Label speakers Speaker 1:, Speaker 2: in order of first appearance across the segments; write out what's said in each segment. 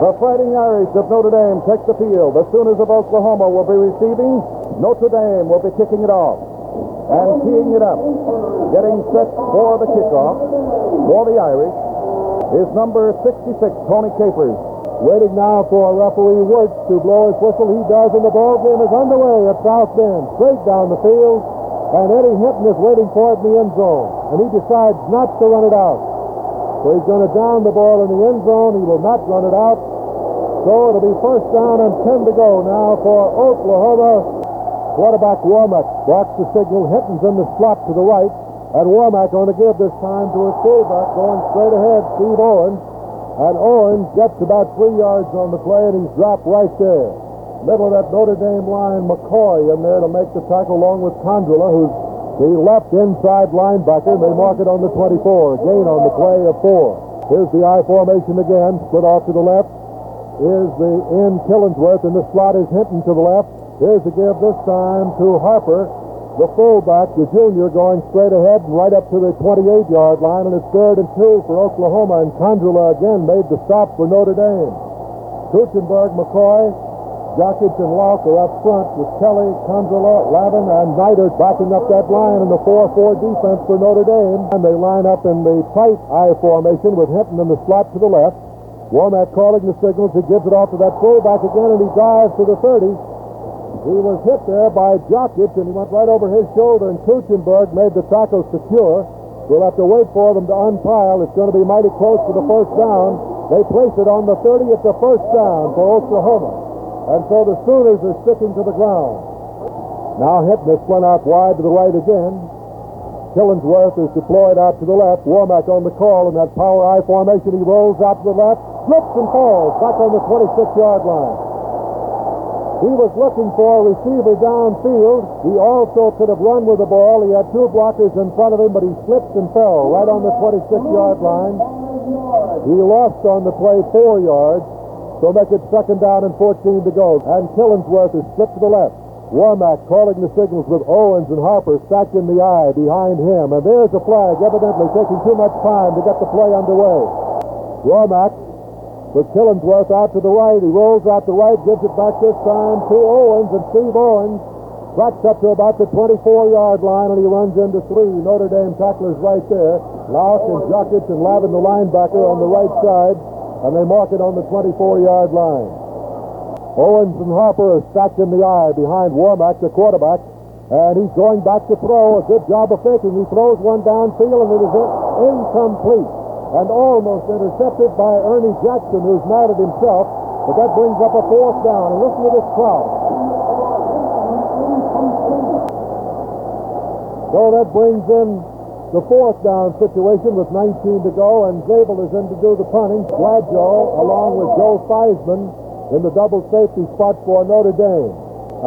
Speaker 1: The Fighting Irish of Notre Dame take the field. The Sooners of Oklahoma will be receiving. Notre Dame will be kicking it off and teeing it up. Getting set for the kickoff for the Irish is number 66, Tony Capers.
Speaker 2: Waiting now for referee Wirtz to blow his whistle. He does, and the ball game is underway at South Bend. Straight down the field, and Eddie Hinton is waiting for it in the end zone, and he decides not to run it out. So he's going to down the ball in the end zone. He will not run it out. So it'll be first down and 10 to go now for Oklahoma. Quarterback Womack barks the signal. Hinton's in the slot to the right, and Womack going to give this time to his fullback going straight ahead, Steve Owens. And Owens gets about 3 yards on the play, and he's dropped right there. Middle of that Notre Dame line, McCoy in there to make the tackle along with Condrela, who's the left inside linebacker. They mark it on the 24. Gain on the play of 4. Here's the I formation again. Split off to the left. Here's the in Killingsworth, and the slot is Hinton to the left. Here's the give this time to Harper, the fullback, the junior, going straight ahead and right up to the 28-yard line, and it's 3rd and 2 for Oklahoma, and Condrela again made the stop for Notre Dame. Kuchenberg, McCoy, Jokic, and Locke are up front with Kelly, Condrela, Lavin, and Neidert backing up that line in the 4-4 defense for Notre Dame. And they line up in the tight I formation with Hinton in the slot to the left. Womack calling the signals. He gives it off to that fullback again, and he dives to the 30. He was hit there by Jokic, and he went right over his shoulder, and Kuchenberg made the tackle secure. We'll have to wait for them to unpile. It's going to be mighty close to the first down. They place it on the 30 at the first down for Oklahoma. And so the Sooners are sticking to the ground. Now Hinton is spun out wide to the right again. Killingsworth is deployed out to the left. Womack on the call in that power I formation. He rolls out to the left, slips and falls back on the 26-yard line. He was looking for a receiver downfield. He also could have run with the ball. He had 2 blockers in front of him, but he slipped and fell right on the 26-yard line. He lost on the play 4 yards. So make it 2nd down and 14 to go. And Killingsworth is split to the left. Womack calling the signals with Owens and Harper stacked in the eye behind him. And there's a flag, evidently taking too much time to get the play underway. Womack with Killingsworth out to the right. He rolls out the right, gives it back this time to Owens. And Steve Owens tracks up to about the 24-yard line, and he runs into 3 Notre Dame tacklers right there. Lauck and Jokic and Lavin, the linebacker, on the right side. And they mark it on the 24-yard line. Owens and Harper are stacked in the eye behind Womack, the quarterback, and he's going back to throw. A good job of faking. He throws one downfield, and it is incomplete and almost intercepted by Ernie Jackson, who's mad at himself, but that brings up a 4th down. And listen to this crowd. So that brings in the 4th down situation with 19 to go, and Zabel is in to do the punting. Gladjo, along with Joe Theismann, in the double safety spot for Notre Dame.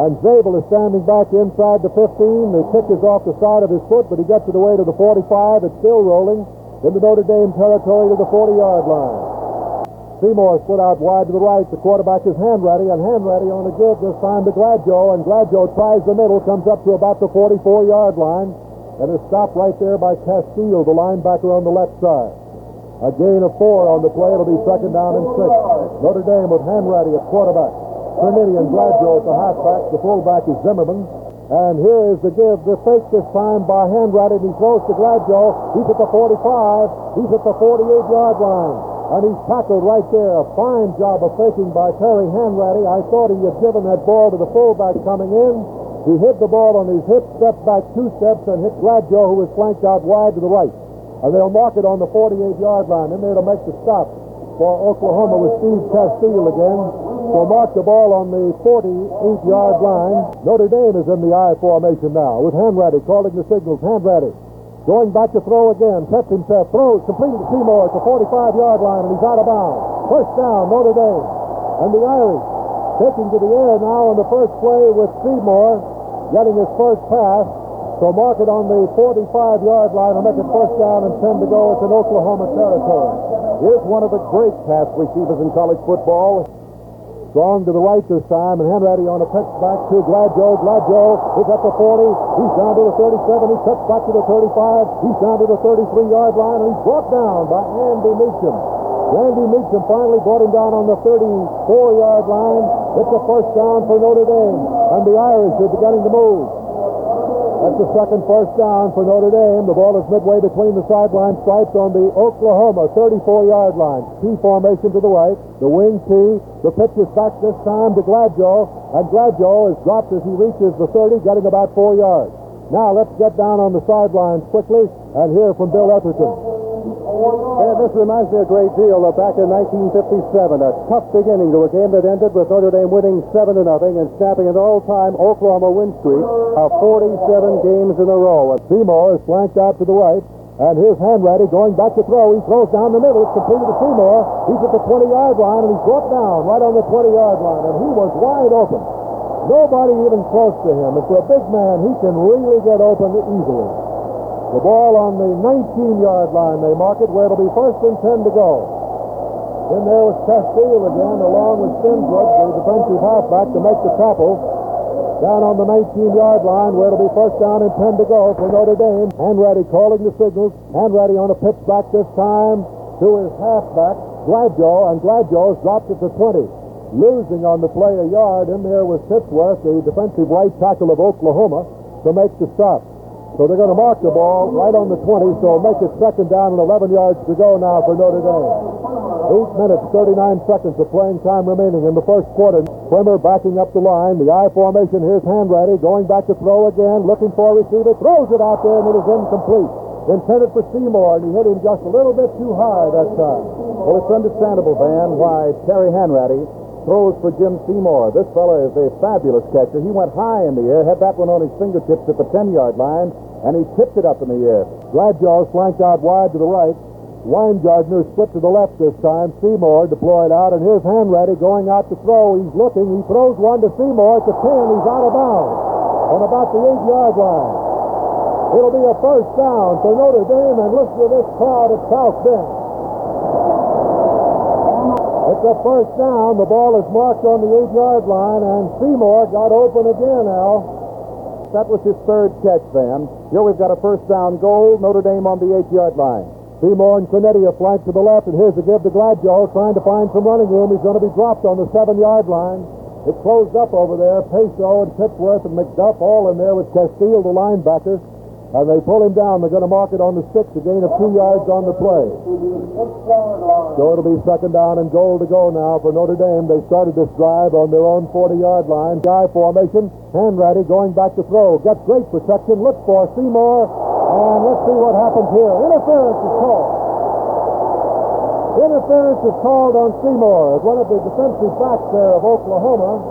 Speaker 2: And Zabel is standing back inside the 15. The kick is off the side of his foot, but he gets it away to the 45. It's still rolling into Notre Dame territory to the 40-yard line. Seymour split out wide to the right. The quarterback is Hanratty, and Hanratty on the give this time to Gladjo, and Gladjo tries the middle, comes up to about the 44-yard line. And is stopped right there by Castile, the linebacker on the left side. A gain of 4 on the play. It'll be 2nd down and 6. Notre Dame with Hanratty at quarterback. Trinity and Gladjo at the halfback. The fullback is Zimmerman. And here is the give. The fake this time by Hanratty. He throws to Gladjo. He's at the 45. He's at the 48-yard line. And he's tackled right there. A fine job of faking by Terry Hanratty. I thought he had given that ball to the fullback coming in. He hit the ball on his hip, stepped back 2 steps, and hit Gladjo, who was flanked out wide to the right. And they'll mark it on the 48-yard line. In there to make the stop for Oklahoma with Steve Castile again. So mark the ball on the 48-yard line. Notre Dame is in the I formation now with Hanratty calling the signals. Hanratty going back to throw again. Sets himself, throws, completed to Seymour at the 45-yard line, and he's out of bounds. First down, Notre Dame. And the Irish taking to the air now on the first play with Seymour getting his first pass. So mark it on the 45-yard line and make it first down and 10 to go. It's in Oklahoma territory. Here's one of the great pass receivers in college football. Strong to the right this time, and Hanratty on a pitch back to Gladjo. Gladjo is at the 40. He's down to the 37. He cuts back to the 35. He's down to the 33-yard line, and he's brought down by Andy Meacham. Randy Meacham finally brought him down on the 34-yard line. It's a first down for Notre Dame, and the Irish are beginning to move. That's the second first down for Notre Dame. The ball is midway between the sideline stripes on the Oklahoma 34-yard line. T formation to the right, the wing T. The pitch is back this time to Gladjo, and Gladjo is dropped as he reaches the 30, getting about 4 yards. Now let's get down on the sidelines quickly and hear from Bill Etherton.
Speaker 3: And this reminds me a great deal of back in 1957, a tough beginning to a game that ended with Notre Dame winning 7-0 and snapping an all-time Oklahoma win streak of 47 games in a row.
Speaker 2: Seymour is flanked out to the right, and here's Hanratty going back to throw. He throws down the middle. It's completed to Seymour. He's at the 20-yard line, and he's brought down right on the 20-yard line, and he was wide open. Nobody even close to him. It's a big man. He can really get open easily. The ball on the 19-yard line, they mark it, where it'll be first and 10 to go. Then there was Castile again, along with Simswood, the defensive halfback, to make the tackle. Down on the 19-yard line, where it'll be first down and 10 to go for Notre Dame. Hanratty calling the signals. Hanratty on a pitch back this time to his halfback, Gladjo, and Gladjo has dropped it to 20. Losing on the play a yard. In there was Pittsworth, the defensive right tackle of Oklahoma, to make the stop. So they're going to mark the ball right on the 20, so make it second down and 11 yards to go now for Notre Dame. 8 minutes, 39 seconds of playing time remaining in the first quarter. Swimmer backing up the line. The I formation. Here's Hanratty going back to throw again, looking for a receiver. Throws it out there, and it is incomplete. Intended for Seymour, and he hit him just a little bit too high that time.
Speaker 1: Well, it's understandable, Van, why Terry Hanratty throws for Jim Seymour. This fella is a fabulous catcher. He went high in the air, had that one on his fingertips at the 10-yard line, and he tipped it up in the air.
Speaker 2: Gladjo flanked out wide to the right. Weingartner split to the left this time. Seymour deployed out, and here's Hanratty going out to throw. He's looking. He throws one to Seymour at the 10. He's out of bounds on about the 8-yard line. It'll be a first down for Notre Dame, and listen to this crowd at South Bend. It's a first down. The ball is marked on the 8-yard line, and Seymour got open again, Al.
Speaker 1: That was his third catch, Van. Here we've got a first down goal. Notre Dame on the 8-yard line.
Speaker 2: Seymour and Cornetti are flanked to the left, and here's a give to Gladjo, trying to find some running room. He's going to be dropped on the 7-yard line. It closed up over there. Peso and Pittsworth and McDuff all in there with Castile, the linebacker. And they pull him down. They're going to mark it on the 6, a gain of 2 yards on the play. So it'll be second down and goal to go now for Notre Dame. They started this drive on their own 40-yard line. Guy formation. Hanratty going back to throw. Gets great protection. Looks for Seymour. And let's see what happens here. Interference is called. Interference is called on Seymour. One of the defensive backs there of Oklahoma.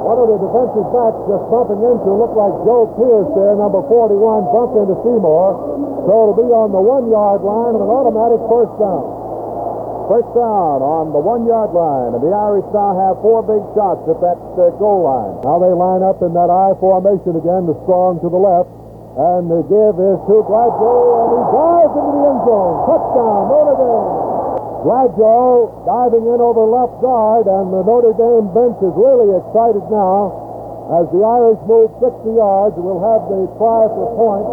Speaker 2: One of the defensive backs just bumping into looked like Joe Pierce there, number 41, bumped into Seymour. So it'll be on the 1-yard line and an automatic first down.
Speaker 1: First down on the 1-yard line, and the Irish now have 4 big shots at that goal line.
Speaker 2: Now they line up in that I formation again, the strong to the left. And the give is to Gladjo, and he dives into the end zone. Touchdown, Notre Dame. Gladjo diving in over left guard, and the Notre Dame bench is really excited now as the Irish move 60 yards. We'll have the try for point.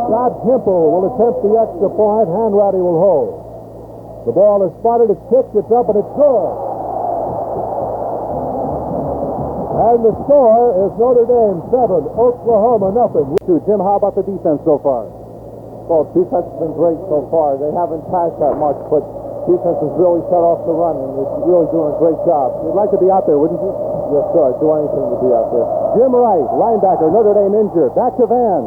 Speaker 2: Scott Hempel will attempt the extra point. Hanratty will hold. The ball is spotted. It's kicked. It's up, and it's good. And the score is Notre Dame 7, Oklahoma nothing.
Speaker 3: Jim, how about the defense so far?
Speaker 4: Well, defense has been great so far. They haven't passed that much, but defense has really shut off the run, and it's really doing a great job.
Speaker 3: You'd like to be out there, wouldn't you?
Speaker 4: Yes, sir. I'd do anything to be out there.
Speaker 3: Jim Wright, linebacker, Notre Dame injured. Back to Van.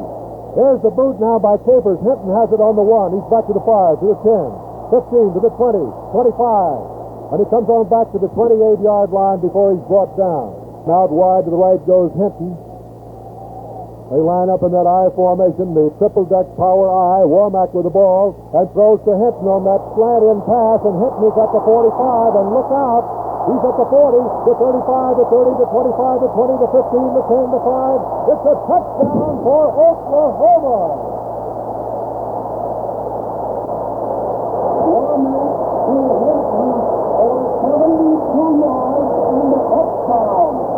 Speaker 2: There's the boot now by Capers. Hinton has it on the 1. He's back to the 5, to the 10, 15, to the 20, 25. And he comes on back to the 28-yard line before he's brought down. Now wide to the right goes Hinton. They line up in that I formation, the triple-deck power I. Warmack with the ball and throws to Hinton on that slant-in pass, and Hinton is at the 45, and look out. He's at the 40, the 35, the 30, the 25, the 20, the 15, the 10, the 5. It's a touchdown for Oklahoma.
Speaker 5: Warmack to Hinton over 72 yards in the touchdown.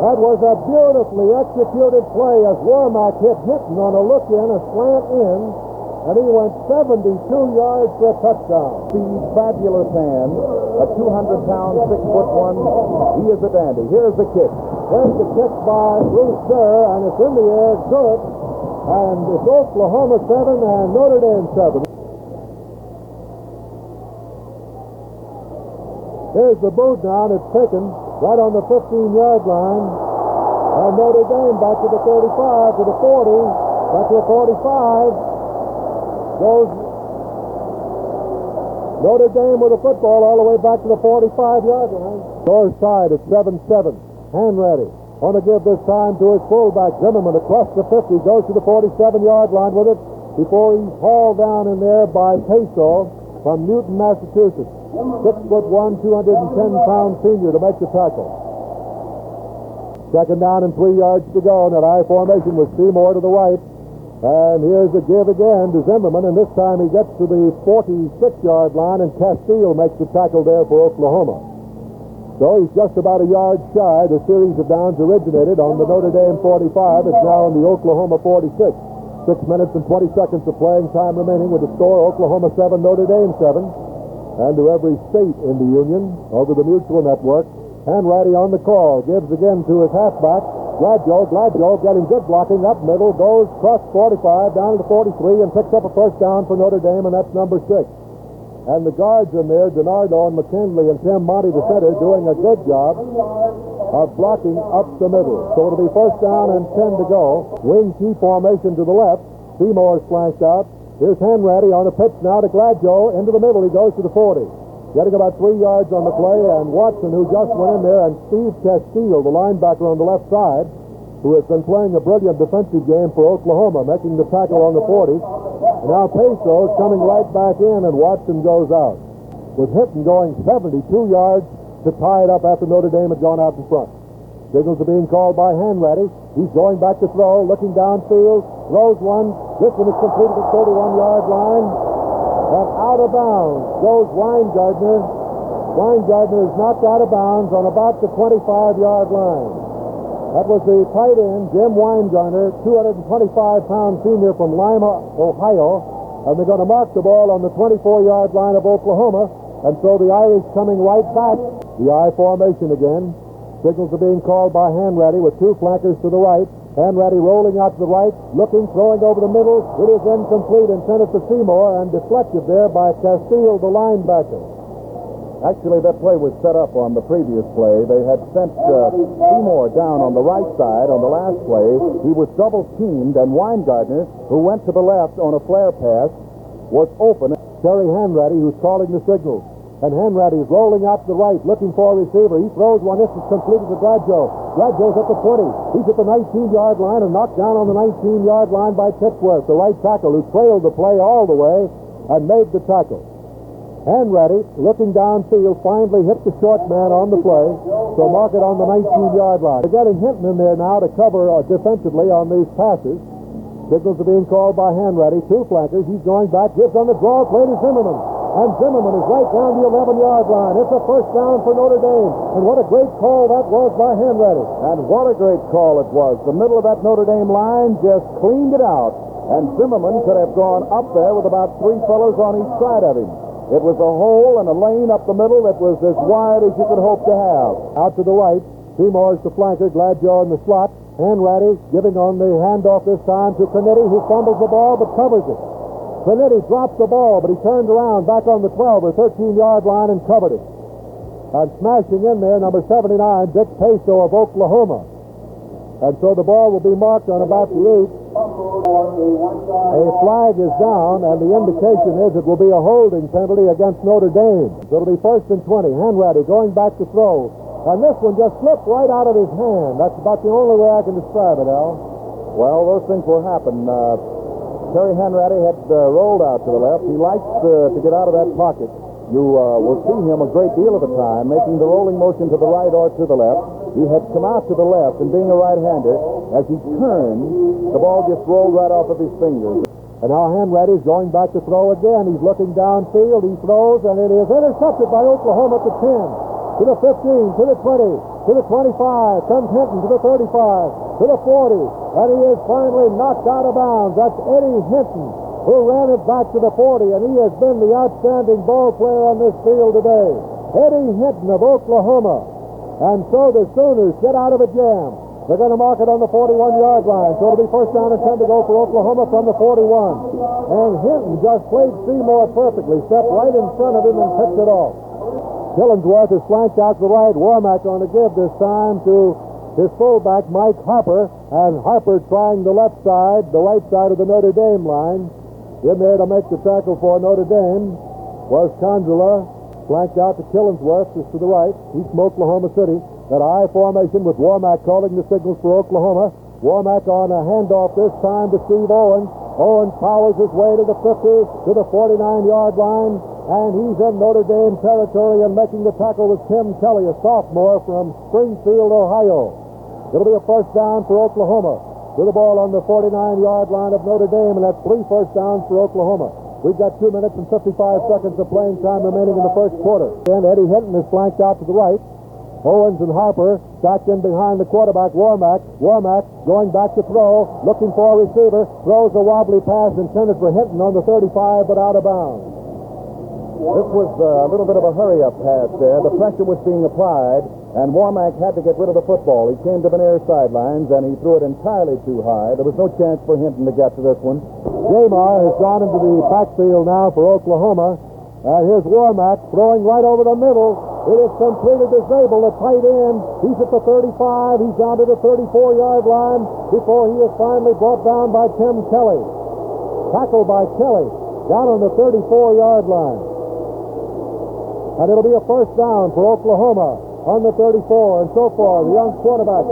Speaker 2: That was a beautifully executed play as Warmack hit Hinton on a look-in, a slant in, and he went 72 yards for a touchdown.
Speaker 1: Speed, fabulous hand, a 200-pound, 6'1". He is a dandy. Here's the kick.
Speaker 2: There's the kick by Bruce Kerr, and it's in the air, good. And it's Oklahoma 7 and Notre Dame 7. Here's the boot now, and it's taken right on the 15-yard line. And Notre Dame back to the 35, to the 40, back to the 45. Goes Notre Dame with the football all the way back to the 45-yard line. North side at 7-7. Hanratty want to give this time to his fullback, Zimmerman, across the 50. Goes to the 47-yard line with it before he's hauled down in there by Peso from Newton, Massachusetts. 6'1", 210-pound senior to make the tackle. Second down and 3 yards to go in that I formation with Seymour to the right. And here's a give again to Zimmerman, and this time he gets to the 46-yard line, and Castile makes the tackle there for Oklahoma. So he's just about a yard shy. The series of downs originated on the Notre Dame 45. It's now on the Oklahoma 46. 6 minutes and 20 seconds of playing time remaining with the score Oklahoma 7, Notre Dame 7. And to every state in the Union over the Mutual Network, Hanratty on the call, gives again to his halfback, Gladjo getting good blocking up middle, goes across 45 down to the 43 and picks up a first down for Notre Dame, and that's number 6. And the guards in there, DiNardo and McKinley and Tim Monty, the center, doing a good job of blocking up the middle. So it'll be first down and 10 to go. Wing T formation to the left. Seymour's flanked out. Here's Hanratty on the pitch now to Gladjo. Into the middle, he goes to the 40. Getting about 3 yards on the play, and Watson, who just went in there, and Steve Castile, the linebacker on the left side, who has been playing a brilliant defensive game for Oklahoma, making the tackle on the 40. And now Peso's coming right back in, and Watson goes out. With Hinton going 72 yards to tie it up after Notre Dame had gone out in front. Signals are being called by Hanratty. He's going back to throw, looking downfield, throws one. This one is completed at the 31-yard line. And out of bounds goes Weingartner. Weingartner is knocked out of bounds on about the 25-yard line. That was the tight end, Jim Weingartner, 225-pound senior from Lima, Ohio. And they're going to mark the ball on the 24-yard line of Oklahoma. And so the Irish coming right back. The I formation again. Signals are being called by Hanratty with two flankers to the right. Hanratty rolling out to the right, looking, throwing over the middle. It is incomplete, intended for Seymour, and deflected there by Castile, the linebacker.
Speaker 1: Actually, that play was set up on the previous play. They had sent Seymour down on the right side on the last play. He was double-teamed, and Weingartner, who went to the left on a flare pass, was open.
Speaker 2: Terry Hanratty, who's calling the signals. And Hanratty is rolling out to the right, looking for a receiver. He throws one. This is completed to Gladjo. Gladjo's at the 20. He's at the 19-yard line and knocked down on the 19-yard line by Titsworth, the right tackle, who trailed the play all the way and made the tackle. Hanratty, looking downfield, finally hit the short man on the play, so mark it on the 19-yard line. They're getting Hinton in there now to cover defensively on these passes. Signals are being called by Hanratty. Two flankers. He's going back. Gives on the draw play to Zimmerman. And Zimmerman is right down the 11-yard line. It's a first down for Notre Dame. And what a great call that was by Hanratty.
Speaker 1: And what a great call it was. The middle of that Notre Dame line just cleaned it out. And Zimmerman could have gone up there with about three fellows on each side of him. It was a hole and a lane up the middle that was as wide as you could hope to have.
Speaker 2: Out to the right, Seymour's the flanker, Gladjo in the slot. Hanratty giving on the handoff this time to Cornetti, who fumbles the ball but covers it. Cornetti dropped the ball, but he turned around back on the 12 or 13-yard line and covered it. And smashing in there, number 79, Dick Peso of Oklahoma. And so the ball will be marked on about the 8. A flag is down, and the indication is it will be a holding penalty against Notre Dame. So it'll be first and 20. Hanratty going back to throw. And this one just slipped right out of his hand. That's about the only way I can describe it, Al.
Speaker 1: Well, those things will happen. Terry Hanratty had rolled out to the left. He likes to get out of that pocket. You will see him a great deal of the time making the rolling motion to the right or to the left. He had come out to the left, and being a right-hander, as he turned, the ball just rolled right off of his fingers.
Speaker 2: And now Hanratty is going back to throw again. He's looking downfield. He throws, and it is intercepted by Oklahoma at the 10. to the 15, to the 20, to the 25, comes Hinton to the 35, to the 40, and he is finally knocked out of bounds. That's Eddie Hinton, who ran it back to the 40, and he has been the outstanding ball player on this field today. Eddie Hinton of Oklahoma. And so the Sooners get out of a jam. They're going to mark it on the 41-yard line. So it'll be first down and 10 to go for Oklahoma from the 41. And Hinton just played Seymour perfectly, stepped right in front of him and picked it off. Killingsworth is flanked out to the right. Warmack on the give this time to his fullback, Mike Harper. And Harper trying the left side, the right side of the Notre Dame line. In there to make the tackle for Notre Dame was Consola, flanked out to Killingsworth, just to the right. He's from Oklahoma City. That I formation with Warmack calling the signals for Oklahoma. Warmack on a handoff this time to Steve Owens. Owens powers his way to the 50, to the 49-yard line, and he's in Notre Dame territory, and making the tackle was Tim Kelly, a sophomore from Springfield, Ohio. It'll be a first down for Oklahoma. With the ball on the 49-yard line of Notre Dame, and that's 3 first downs for Oklahoma. We've got 2 minutes and 55 seconds of playing time remaining in the first quarter. And Eddie Hinton is flanked out to the right. Owens and Harper stacked in behind the quarterback, Warmack. Warmack going back to throw, looking for a receiver, throws a wobbly pass intended for Hinton on the 35, but out of bounds.
Speaker 1: This was a little bit of a hurry-up pass there. The pressure was being applied, and Warmack had to get rid of the football. He came to the near sidelines, and he threw it entirely too high. There was no chance for Hinton to get to this one.
Speaker 2: Jamar has gone into the backfield now for Oklahoma, and here's Warmack throwing right over the middle. It is completely disabled. The tight end, he's at the 35. He's down to the 34-yard line before he is finally brought down by Tim Kelly. Tackled by Kelly down on the 34-yard line. And it'll be a first down for Oklahoma on the 34. And so far, the young quarterback,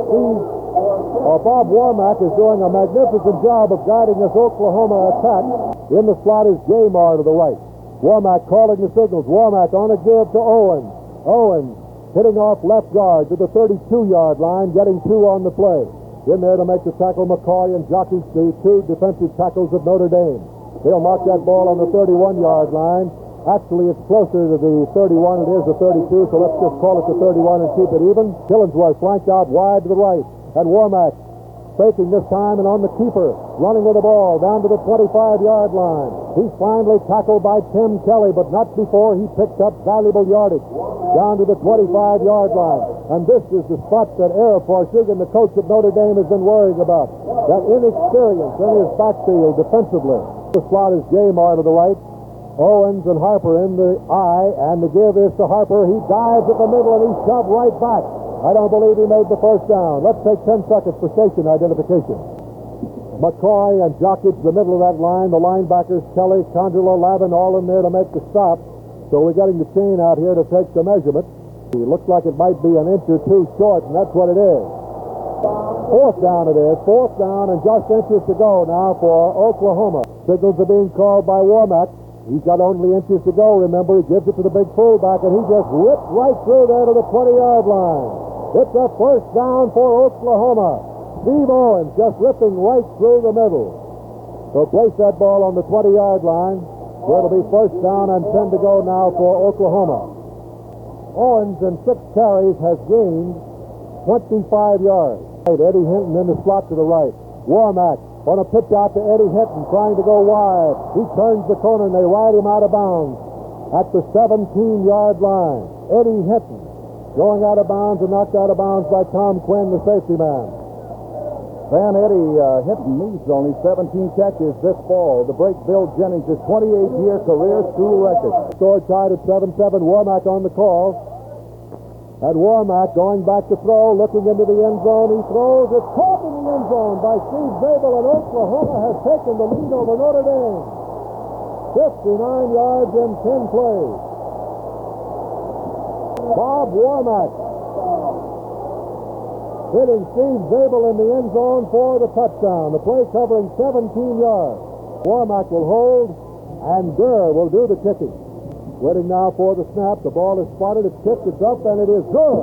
Speaker 2: Bob Warmack, is doing a magnificent job of guiding this Oklahoma attack. In the slot is Jamar to the right. Warmack calling the signals. Warmack on a give to Owens. Owens hitting off left guard to the 32-yard line, getting 2 on the play. In there to make the tackle, McCoy and Jockey, the 2 defensive tackles of Notre Dame. They'll mark that ball on the 31-yard line. Actually, it's closer to the 31. It is the 32, so let's just call it the 31 and keep it even. Killingsworth flanked out wide to the right. And Warmack faking this time and on the keeper, running with the ball down to the 25-yard line. He's finally tackled by Tim Kelly, but not before he picked up valuable yardage down to the 25-yard line. And this is the spot that Ara Parseghian, the coach of Notre Dame, has been worrying about. That inexperience in his backfield defensively. The slot is Jamar to the right. Owens and Harper in the eye, and the give is to Harper. He dives at the middle, and he's shoved right back. I don't believe he made the first down. Let's take 10 seconds for station identification. McCoy and Jockey to the middle of that line. The linebackers, Kelly, Condola, Lavin, all in there to make the stop. So we're getting the chain out here to take the measurement. It looks like it might be an inch or 2 short, and that's what it is. Fourth down it is. Fourth down, and just inches to go now for Oklahoma. Signals are being called by Warmack. He's got only inches to go, remember. He gives it to the big fullback, and he just ripped right through there to the 20-yard line. It's a first down for Oklahoma. Steve Owens just ripping right through the middle. So place that ball on the 20-yard line, where it'll be first down and 10 to go now for Oklahoma. Owens in 6 carries has gained 25 yards. Eddie Hinton in the slot to the right. Warmack on a pitch out to Eddie Hinton, trying to go wide. He turns the corner, and they ride him out of bounds at the 17-yard line. Eddie Hinton going out of bounds and knocked out of bounds by Tom Quinn, the safety man.
Speaker 1: Van Eddie Hinton needs only 17 catches this fall to break Bill Jennings' 28-year career school record.
Speaker 2: Score tied at 7-7. Warmack on the call. And Warmack going back to throw, looking into the end zone. He throws. It's caught in the end zone by Steve Zabel, and Oklahoma has taken the lead over Notre Dame. 59 yards in 10 plays. Bob Warmack hitting Steve Zabel in the end zone for the touchdown. The play covering 17 yards. Warmack will hold, and Durr will do the kicking. Waiting now for the snap. The ball is spotted. It's kicked. It's up, and it is good.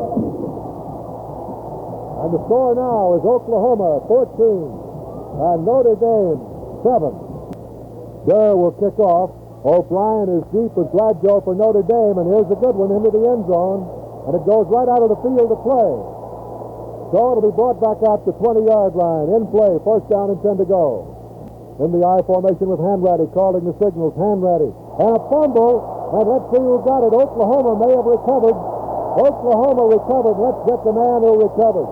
Speaker 2: And the score now is Oklahoma 14 and Notre Dame 7. Durr will kick off. O'Brien is deep with Gladjo for Notre Dame, and here's a good one into the end zone. and it goes right out of the field to play. So it'll be brought back out to 20-yard line. In play, first down and 10 to go. In the I formation with Hanratty calling the signals. Hanratty. And a fumble. And let's see who got it. Oklahoma may have recovered. Oklahoma recovered. Let's get the man who recovered.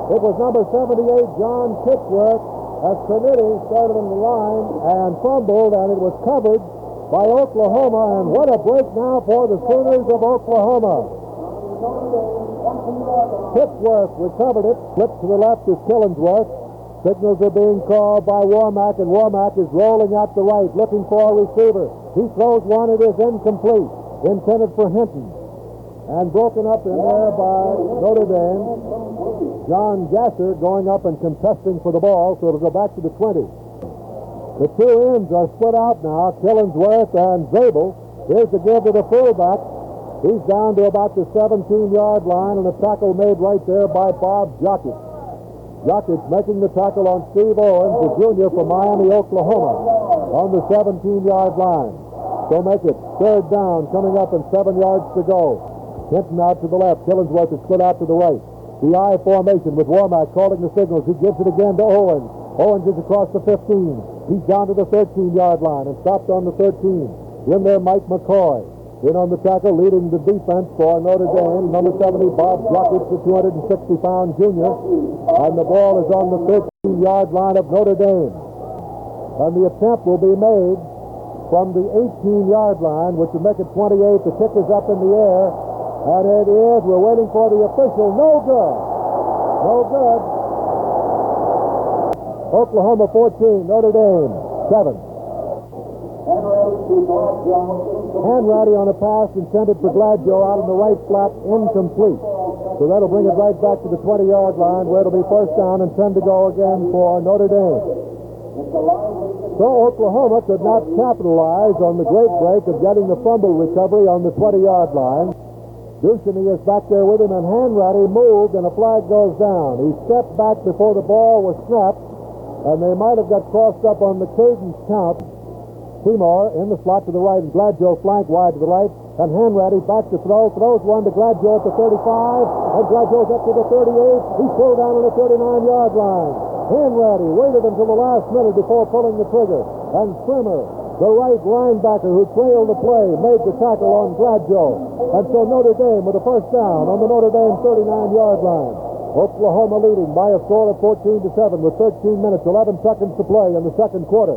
Speaker 2: It was number 78, John Pitchworth, as Trinity started on the line and fumbled, and it was covered by Oklahoma. And what a break now for the Sooners of Oklahoma. Pitchworth recovered it. Flipped to the left is Killingsworth. Signals are being called by Warmack, and Warmack is rolling out the right, looking for a receiver. He throws one. It is incomplete, intended for Hinton. And broken up in there by Notre Dame. John Gasser going up and contesting for the ball, so it'll go back to the 20. The two ends are split out now, Killingsworth and Zabel. Here's the give to the fullback. He's down to about the 17-yard line, and a tackle made right there by Bob Jokic. Jokic making the tackle on Steve Owens, the junior from Miami, Oklahoma, on the 17-yard line. So make it third down, coming up and 7 yards to go. Hinton out to the left. Killingsworth is split out to the right. The I formation with Warmack calling the signals. He gives it again to Owens. Owens is across the 15. He's down to the 13-yard line and stopped on the 13. In there, Mike McCoy. In on the tackle, leading the defense for Notre Dame, number 70, Bob Jokic, the 260-pound junior. And the ball is on the 13-yard line of Notre Dame. And the attempt will be made from the 18-yard line, which will make it 28. The kick is up in the air. And it is. We're waiting for the official. No good. No good. Oklahoma 14, Notre Dame 7. Hanratty on a pass intended for Gladjo out on the right flat, incomplete. So that'll bring it right back to the 20-yard line, where it'll be first down and 10 to go again for Notre Dame. So Oklahoma could not capitalize on the great break of getting the fumble recovery on the 20-yard line. Ducheny is back there with him, and Hanratty moved, and a flag goes down. He stepped back before the ball was snapped, and they might have got crossed up on the cadence count. Seymour in the slot to the right, and Gladjo flank wide to the right, and Hanratty back to throw, throws one to Gladjo at the 35, and Gladjo's up to the 38. He's pulled down on the 39-yard line. Hanratty waited until the last minute before pulling the trigger, and Trimmer, the right linebacker who trailed the play, made the tackle on Gladjo. And so Notre Dame with a first down on the Notre Dame 39-yard line. Oklahoma leading by a score of 14-7 with 13 minutes, 11 seconds to play in the second quarter.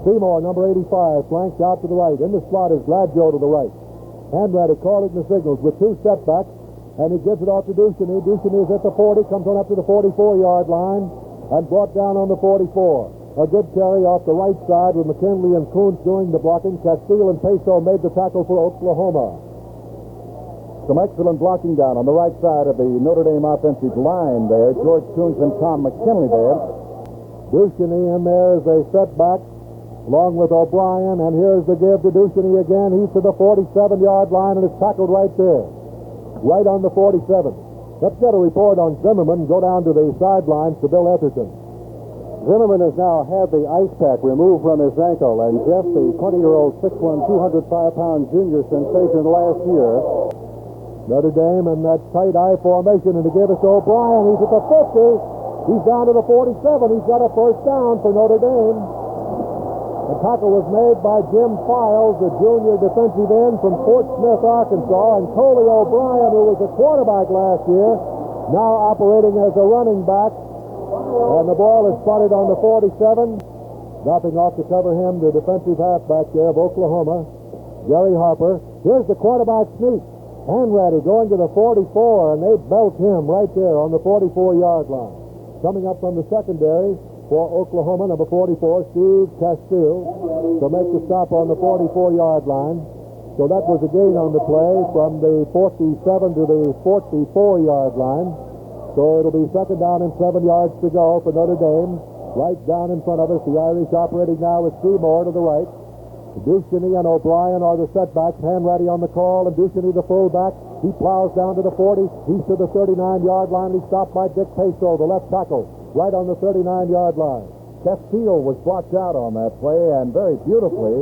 Speaker 2: Seymour, number 85, flanked out to the right. In the slot is Gladjo to the right. Hanratty calling the signals with two setbacks, and he gives it off to Ducheny. Ducheny is at the 40, comes on up to the 44-yard line, and brought down on the 44. A good carry off the right side with McKinley and Kuntz doing the blocking. Castile and Peso made the tackle for Oklahoma.
Speaker 1: Some excellent blocking down on the right side of the Notre Dame offensive line there. George Kuntz and Tom McKinley there.
Speaker 2: Ducheny in there as a setback, along with O'Brien, and here's the give to Ducheny again. He's to the 47-yard line and is tackled right there, right on the 47. Let's get a report on Zimmerman. Go down to the sidelines to Bill Etherton.
Speaker 3: Zimmerman has now had the ice pack removed from his ankle, and Jeff, the 20-year-old 6'1", 205-pound junior sensation last year.
Speaker 2: Notre Dame in that tight I formation, and to give it to O'Brien. He's at the 50. He's down to the 47. He's got a first down for Notre Dame. The tackle was made by Jim Files, the junior defensive end from Fort Smith, Arkansas, and Coley O'Brien, who was a quarterback last year, now operating as a running back. And the ball is spotted on the 47. Dropping off to cover him, the defensive halfback there of Oklahoma, Jerry Harper. Here's the quarterback sneak. Hanratty going to the 44, and they belt him right there on the 44-yard line. Coming up from the secondary for Oklahoma, number 44, Steve Castile, to make the stop on the 44-yard line. So that was a gain on the play from the 47 to the 44-yard line. So it'll be second down and 7 yards to go for Notre Dame. Right down in front of us, the Irish operating now with Seymour to the right. Ducheny and O'Brien are the setbacks. Hanratty on the call, and Ducheny the fullback. He plows down to the 40. He's to the 39-yard line. He's stopped by Dick Peso, the left tackle, right on the 39-yard line.
Speaker 1: Castile was blocked out on that play, and very beautifully,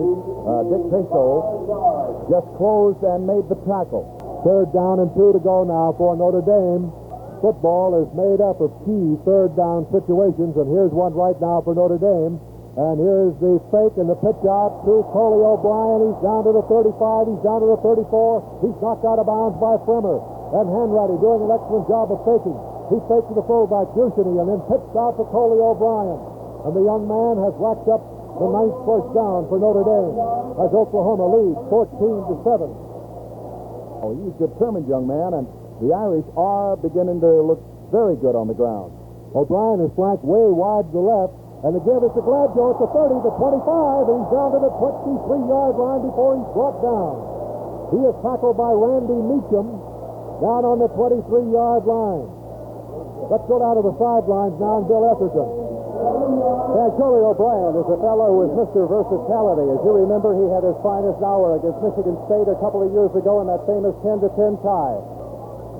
Speaker 1: Dick Peso just closed and made the tackle.
Speaker 2: Third down and 2 to go now for Notre Dame. Football is made up of key third down situations, and here's one right now for Notre Dame. And here's the fake and the pitch out to Coley O'Brien. He's down to the 35. He's down to the 34. He's knocked out of bounds by Frimmer. And Hanratty doing an excellent job of faking. He fakes to the fullback, Ducheny, and then pitched out to Coley O'Brien. And the young man has racked up the 9th first down for Notre Dame as Oklahoma leads 14-7.
Speaker 1: Oh, he's a determined young man, and the Irish are beginning to look very good on the ground.
Speaker 2: O'Brien is flanked way wide to the left. And the give is to Gladjo at the 30, the 25, and he's down to the 23-yard line before he's brought down. He is tackled by Randy Meacham down on the 23-yard line. Let's go down to the sidelines now and Bill Etherton.
Speaker 3: Coley O'Brien is a fellow who is Mr. Versatility. As you remember, he had his finest hour against Michigan State a couple of years ago in that famous 10-10 tie.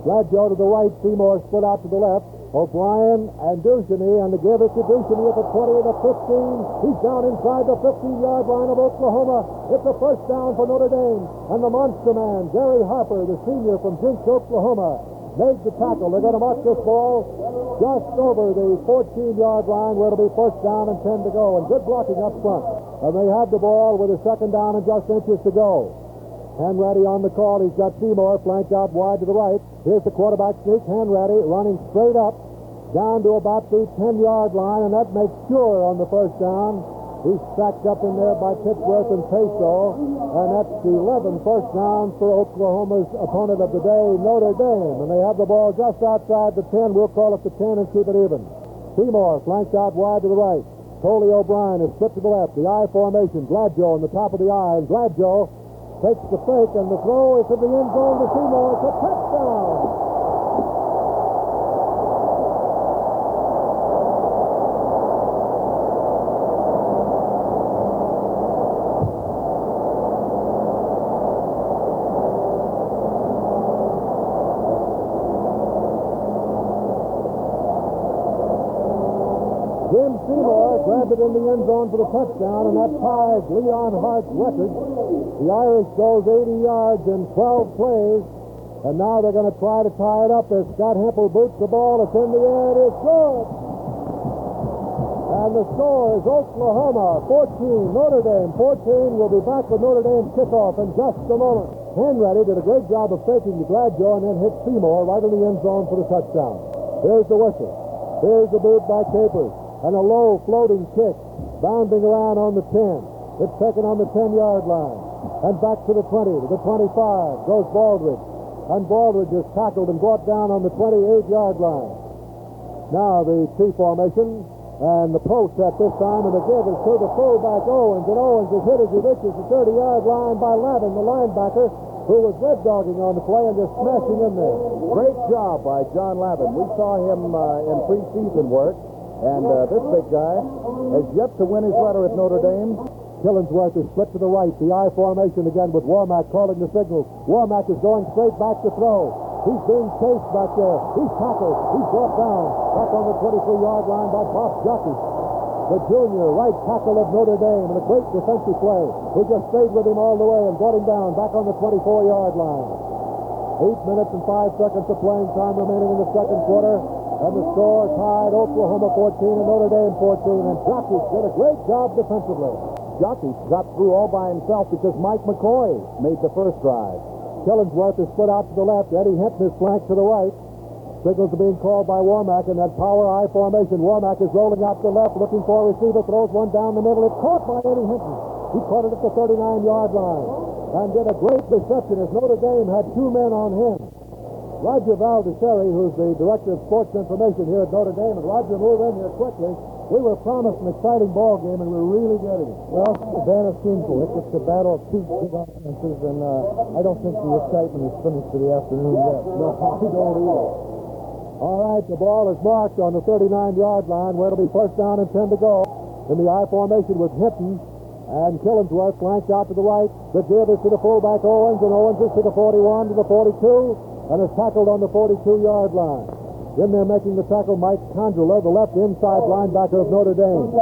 Speaker 2: Gladjo to the right, Seymour split out to the left. O'Brien and Ducheny, and the give is to Ducheny at the 20 and the 15. He's down inside the 15-yard line of Oklahoma. It's a first down for Notre Dame. And the monster man, Gary Harper, the senior from Jinx, Oklahoma, made the tackle. They're going to mark this ball just over the 14-yard line where it'll be first down and 10 to go. And good blocking up front. And they have the ball with a second down and just inches to go. Hanratty on the call. He's got Seymour flanked out wide to the right. Here's the quarterback sneak. Hanratty running straight up down to about the 10-yard line, and that makes sure on the first down. He's stacked up in there by Pittsworth and Peso, and that's the 11th first down for Oklahoma's opponent of the day, Notre Dame. And they have the ball just outside the 10. We'll call it the 10 and keep it even. Seymour flanked out wide to the right. Coley O'Brien is split to the left. The I formation. Gladjo on the top of the I, and Gladjo takes the fake, and the throw is to the end zone to Seymour. It's a touchdown. Jim Seymour grabbed it in the end zone for the touchdown, and that ties Leon Hart's record. The Irish goes 80 yards in 12 plays, and now they're going to try to tie it up as Scott Hempel boots the ball. It's in the air. It is good. And the score is Oklahoma 14, Notre Dame 14. We'll be back with Notre Dame's kickoff in just a moment. Hanratty did a great job of faking the Gladjo and then hit Seymour right in the end zone for the touchdown. Here's the whistle. Here's the boot by Capers. And a low floating kick bounding around on the 10. It's taken on the 10-yard line. And back to the 20, to the 25 goes Baldridge. And Baldridge is tackled and brought down on the 28-yard line. Now the T formation and the post at this time, and the give is to the fullback Owens. And Owens is hit as he reaches the 30-yard line by Lavin, the linebacker, who was red dogging on the play and just smashing in there.
Speaker 1: Great job by John Lavin. We saw him in preseason work. And this big guy has yet to win his letter at Notre Dame.
Speaker 2: Killingsworth is split to the right. The I formation again with Warmack calling the signals. Warmack is going straight back to throw. He's being chased back there. He's tackled. He's brought down. Back on the 23-yard line by Bob Jockey, the junior right tackle of Notre Dame, and a great defensive play. He just stayed with him all the way and brought him down back on the 24-yard line. 8 minutes and 5 seconds of playing time remaining in the second quarter. And the score tied Oklahoma 14 and Notre Dame 14. And Jockey did a great job defensively.
Speaker 1: Jockey got through all by himself because Mike McCoy made the first drive.
Speaker 2: Killingsworth is split out to the left. Eddie Hinton is flanked to the right. Signals are being called by Warmack in that power I formation. Warmack is rolling out to the left, looking for a receiver, throws one down the middle. It's caught by Eddie Hinton. He caught it at the 39-yard line and did a great reception as Notre Dame had 2 men on him. Roger Valdeseri, who's the Director of Sports Information here at Notre Dame, and Roger, move in here quickly. We were promised an exciting ball game, and we're really getting it.
Speaker 4: Well, Dan, it seems like it's a battle of two big offenses, and I don't think the excitement is finished for the afternoon yet.
Speaker 2: No, I don't either. All right, the ball is marked on the 39-yard line, where it'll be first down and 10 to go. In the I formation with Hinton and Killingsworth flanked out to the right. The give is to the fullback Owens, and Owens is to the 41, to the 42. And is tackled on the 42-yard line. In there making the tackle, Mike Condrela, the left inside linebacker of Notre Dame.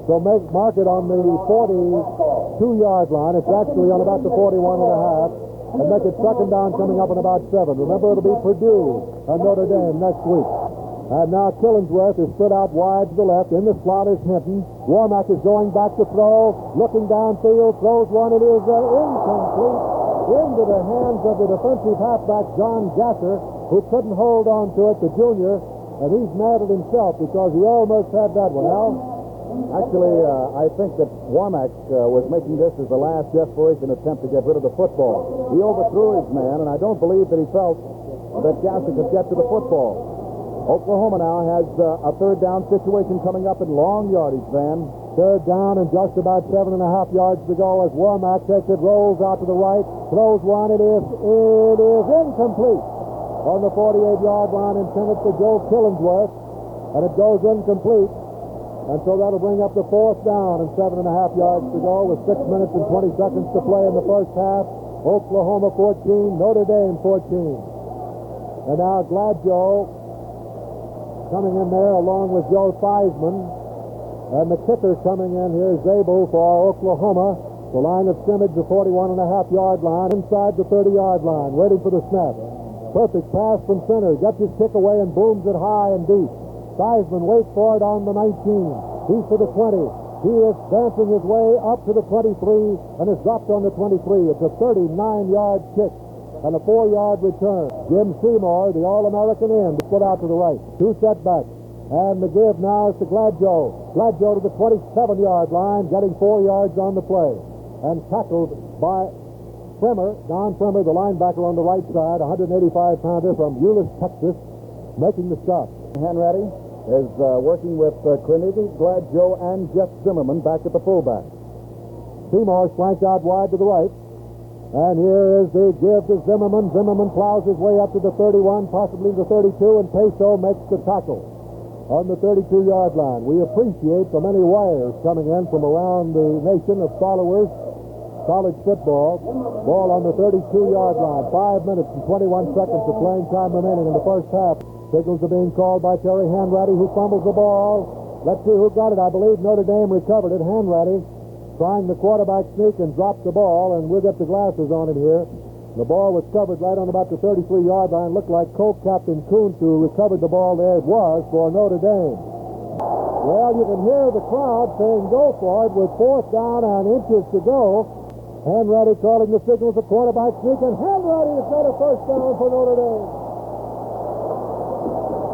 Speaker 2: So mark it on the 40 32-yard line. It's actually on about the 41 and a half. And make it second down coming up in about 7. Remember, it'll be Purdue and Notre Dame next week. And now Killingsworth is split out wide to the left. In the slot is Hinton. Warmack is going back to throw. Looking downfield. Throws one. It is incomplete. Into the hands of the defensive halfback, John Gasser, who couldn't hold on to it, the junior. And he's mad at himself because he almost had that one. Al?
Speaker 1: Actually, I think that Warmack was making this as the last desperation attempt to get rid of the football. He overthrew his man, and I don't believe that he felt that Gasser could get to the football. Oklahoma now has a third down situation coming up in long yardage, Van.
Speaker 2: Third down and just about 7.5 yards to go as Warmack takes it, rolls out to the right, throws one. It is incomplete on the 48-yard line, intended for Joe Killingsworth, and it goes incomplete. And so that'll bring up the fourth down and 7.5 yards to go with 6 minutes and 20 seconds to play in the first half. Oklahoma 14, Notre Dame 14. And now Gladjo coming in there along with Joe Theismann. And the kicker coming in here is Zabel for Oklahoma. The line of scrimmage, the 41.5-yard line, inside the 30-yard line, waiting for the snap. Perfect pass from center. Gets his kick away and booms it high and deep. Theismann waits for it on the 19. He's to the 20. He is dancing his way up to the 23 and is dropped on the 23. It's a 39-yard kick and a 4-yard return. Jim Seymour, the All-American end, put out to the right. 2 setbacks. And the give now is to Gladjo. Gladjo to the 27-yard line, getting 4 yards on the play. And tackled by Fremer, Don Fremer, the linebacker on the right side, 185-pounder from Euless, Texas, making the stop.
Speaker 1: Hanratty is working with Cornelius Gladjo and Jeff Zimmerman back at the fullback.
Speaker 2: Seymour flanked out wide to the right. And here is the give to Zimmerman. Zimmerman plows his way up to the 31, possibly the 32, and Peso makes the tackle on the 32-yard line. We appreciate the many wires coming in from around the nation of followers college football. Ball on the 32-yard line. 5 minutes and 21 seconds of playing time remaining in the first half. Signals are being called by Terry Hanratty, who fumbles the ball. Let's see who got it. I believe Notre Dame recovered it. Hanratty trying the quarterback sneak and dropped the ball, and we'll get the glasses on it here. The ball was covered right on about the 33-yard line. Looked like co-captain Kuntz who recovered the ball there. It was for Notre Dame. Well, you can hear the crowd saying go for it with 4th down and inches to go. Hanratty calling the signals, the quarterback sneak, and Hanratty has got a first down for Notre Dame.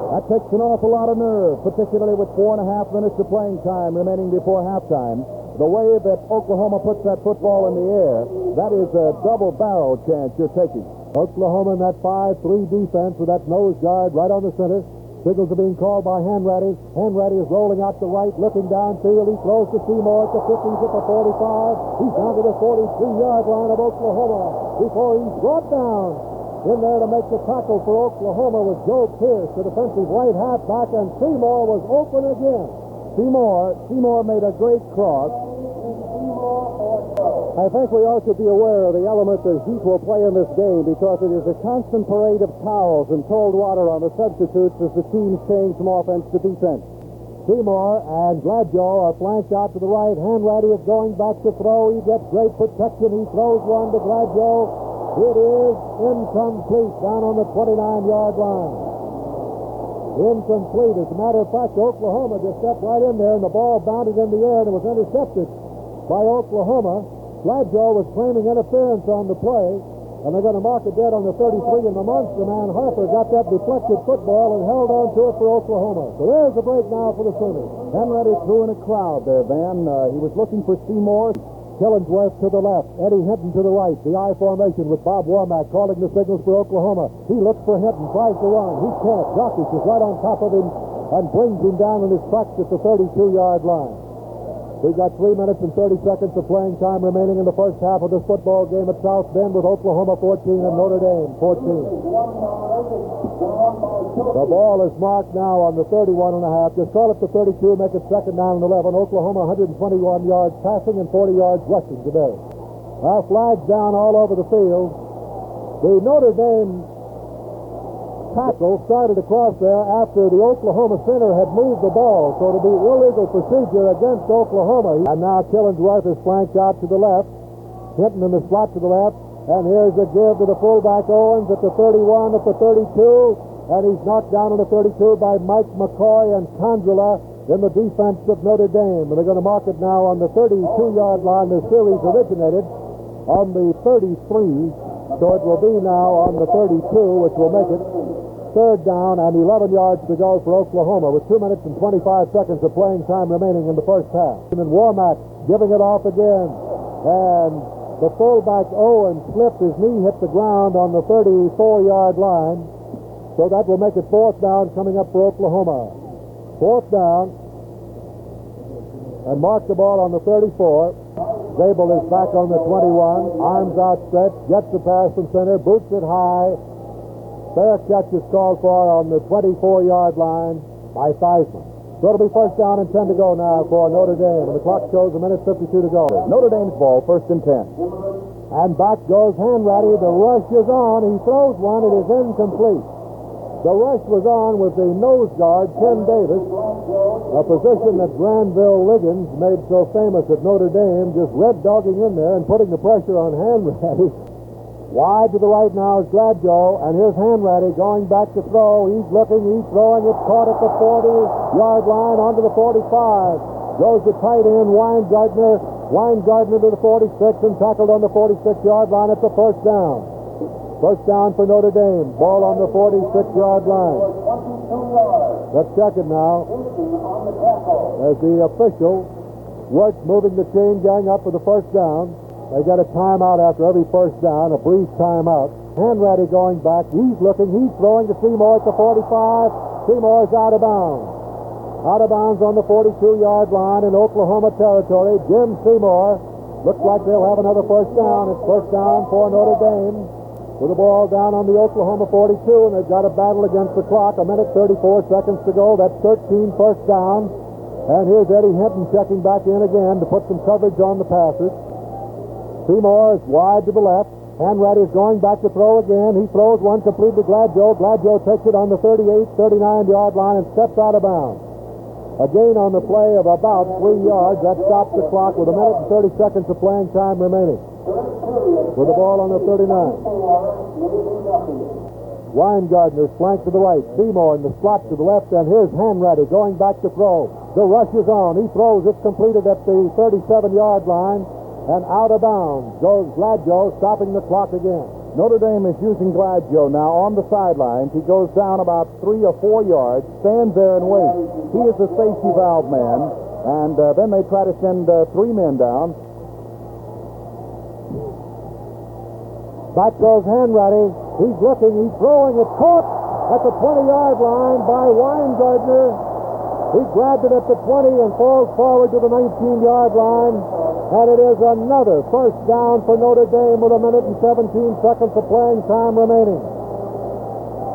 Speaker 1: That takes an awful lot of nerve, particularly with 4.5 minutes of playing time remaining before halftime. The way that Oklahoma puts that football in the air, that is a double-barrel chance you're taking.
Speaker 2: Oklahoma in that 5-3 defense with that nose guard right on the center. Signals are being called by Hanratty. Hanratty is rolling out the right, looking downfield. He throws to Seymour at the 50, at the 45. He's down to the 43-yard line of Oklahoma before he's brought down. In there to make the tackle for Oklahoma was Joe Pierce, the defensive right halfback, and Seymour was open again.
Speaker 1: Seymour made a great cross.
Speaker 3: I think we ought to be aware of the element that heat will play in this game because it is a constant parade of towels and cold water on the substitutes as the teams change from offense to defense.
Speaker 2: Seymour and Gladjo are flanked out to the right. Hanratty is going back to throw. He gets great protection. He throws one to Gladjo. It is incomplete down on the 29-yard line. Incomplete. As a matter of fact, Oklahoma just stepped right in there, and the ball bounded in the air, and it was intercepted by Oklahoma. Gladjo was claiming interference on the play, and they're going to mark it dead on the 33, and the monster man Harper got that deflected football and held on to it for Oklahoma. So there's the break now for the Sooners.
Speaker 1: Hanratty threw in a crowd there, Van. He was looking for Seymour.
Speaker 2: Killingsworth to the left, Eddie Hinton to the right. The I formation with Bob Warmack calling the signals for Oklahoma. He looks for Hinton, tries to run. He can't. Jokic is right on top of him and brings him down in his tracks at the 32-yard line. We've got 3 minutes and 30 seconds of playing time remaining in the first half of this football game at South Bend with Oklahoma 14 and Notre Dame 14. The ball is marked now on the 31.5. Just call it the 32, make it second down and 11. Oklahoma 121 yards passing and 40 yards rushing today. Flags down all over the field. The Notre Dame tackle started across there after the Oklahoma center had moved the ball, so it'll be illegal procedure against Oklahoma. And now Killingsworth is flanked out to the left, Hinton in the slot to the left, and here's a give to the fullback Owens at the 31, at the 32, and he's knocked down on the 32 by Mike McCoy and Condrela in the defense of Notre Dame. And they're going to mark it now on the 32-yard line. The series originated on the 33, so it will be now on the 32, which will make it third down and 11 yards to go for Oklahoma with 2 minutes and 25 seconds of playing time remaining in the first half. And then Warmack giving it off again, and the fullback Owens slipped. His knee hit the ground on the 34-yard line, so that will make it fourth down coming up for Oklahoma. Fourth down, and mark the ball on the 34. Zabel is back on the 21, arms outstretched, gets the pass from center, boots it high. Fair catch is called for on the 24-yard line by Theismann. So it'll be first down and 10 to go now for Notre Dame, and the clock shows 1:52 to go.
Speaker 1: Notre Dame's ball, first and 10.
Speaker 2: And back goes Hanratty. The rush is on. He throws one. It is incomplete. The rush was on with the nose guard, Ken Davis, a position that Granville Liggins made so famous at Notre Dame, just red dogging in there and putting the pressure on Hanratty. Wide to the right now is Gladjo, and here's Hanratty going back to throw. He's looking, he's throwing. It's caught at the 40-yard line onto the 45. Goes the tight end, Weingartner. Weingartner to the 46 and tackled on the 46-yard line at the first down. First down for Notre Dame. Ball on the 46-yard line. Let's check it now. As the official works moving the chain gang up for the first down. They get a timeout after every first down, a brief timeout. Hanratty going back. He's looking. He's throwing to Seymour at the 45. Seymour's out of bounds. Out of bounds on the 42-yard line in Oklahoma territory. Jim Seymour. Looks like they'll have another first down. It's first down for Notre Dame. With the ball down on the Oklahoma 42, and they've got a battle against the clock. 1:34 seconds to go. That's 13 first down. And here's Eddie Hinton checking back in again to put some coverage on the passes. Seymour is wide to the left. Hanratty is going back to throw again. He throws one complete to Gladjo. Gladjo takes it on the 38, 39-yard line and steps out of bounds. A gain on the play of about 3 yards. That stops the clock with 1:30 seconds of playing time remaining. With the ball on the 39. Weingartner flanked to the right. Seymour in the slot to the left, and here's Hanratty going back to throw. The rush is on. He throws. It's completed at the 37-yard line, and out of bounds goes Gladjo, stopping the clock again.
Speaker 1: Notre Dame is using Gladjo now on the sidelines. He goes down about 3 or 4 yards, stands there and waits. He is the safety valve man, and then they try to send 3 men down. Back goes Hanratty. He's looking, he's throwing. It's caught at the 20-yard line by Weingartner. He grabbed it at the 20 and falls forward to the 19-yard line. And it is another first down for Notre Dame with 1:17 seconds of playing time remaining.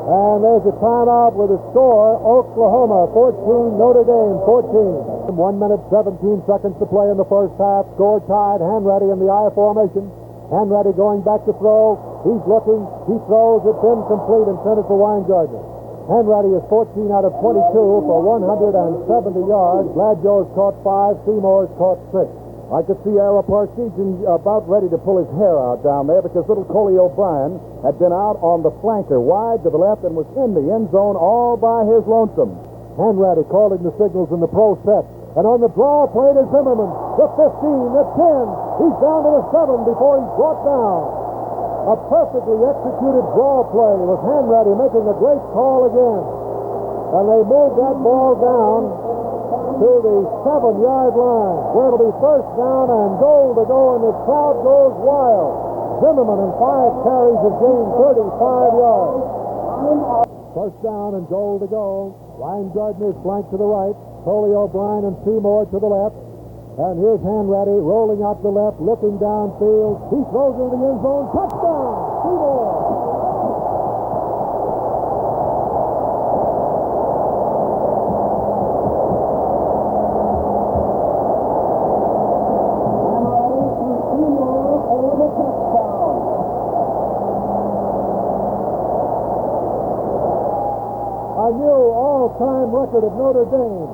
Speaker 1: And there's a timeout with a score, Oklahoma 14, Notre Dame 14. 1:17 seconds to play in the first half. Score tied. Hanratty in the I formation. Hanratty going back to throw. He's looking. He throws. It's incomplete, intended for Weingartner. Hanratty is 14 out of 22 for 170 yards. Gladjo has caught 5. Seymour has caught 6. I could see Ara Parseghian about ready to pull his hair out down there because little Coley O'Brien had been out on the flanker wide to the left and was in the end zone all by his lonesome.
Speaker 2: Hanratty calling the signals in the pro set. And on the draw play to Zimmerman, the 15, the 10. He's down to the 7 before he's brought down. A perfectly executed draw play with Hanratty making a great call again. And they move that ball down to the 7-yard line, where it'll be first down and goal to go, and the crowd goes wild. Zimmerman in 5 carries has gained 35 yards. First down and goal to go. Weingartner is flanked to the right. Coley O'Brien and Seymour to the left. And here's Hanratty rolling out to the left, looking downfield. He throws into the end zone. Touchdown! Seymour! all-time record of Notre Dame.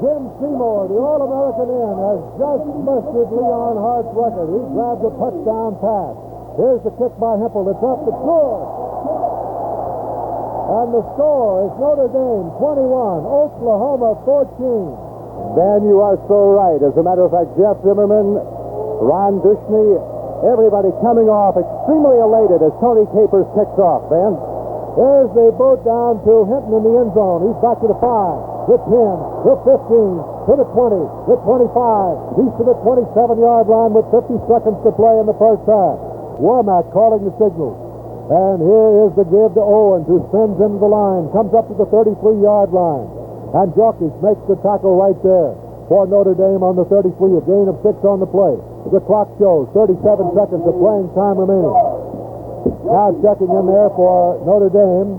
Speaker 2: Jim Seymour, the All-American end, has just bested Leon Hart's record. He grabs a touchdown pass. Here's the kick by Hempel. It's up. It's good. And the score is Notre Dame 21, Oklahoma 14.
Speaker 3: Ben, you are so right. As a matter of fact, Jeff Zimmerman, Ron Dushney, everybody coming off extremely elated as Tony Capers kicks off, Ben.
Speaker 2: There's the boat down to Hinton in the end zone. He's back to the 5, the 10, the 15, to the 20, the 25. He's to the 27-yard line with 50 seconds to play in the first half. Warmack calling the signal. And here is the give to Owens, who spins into the line, comes up to the 33-yard line. And Jokic makes the tackle right there for Notre Dame on the 33, a gain of 6 on the play. The clock shows 37 seconds of playing time remaining. Now checking in there for Notre Dame,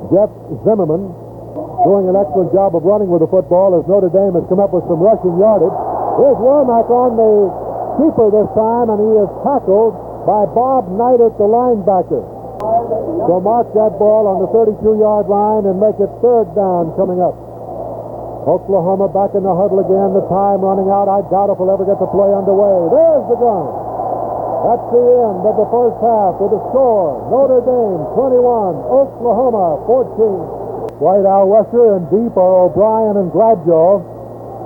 Speaker 2: Jeff Zimmerman, doing an excellent job of running with the football as Notre Dame has come up with some rushing yardage. Here's Womack on the keeper this time, and he is tackled by Bob Neidert, the linebacker. So mark that ball on the 32-yard line and make it third down coming up. Oklahoma back in the huddle again. The time running out. I doubt if we'll ever get the play underway. There's the gun. That's the end of the first half with the score. Notre Dame 21, Oklahoma 14. White Al Wesser and deep are O'Brien and Gladjo.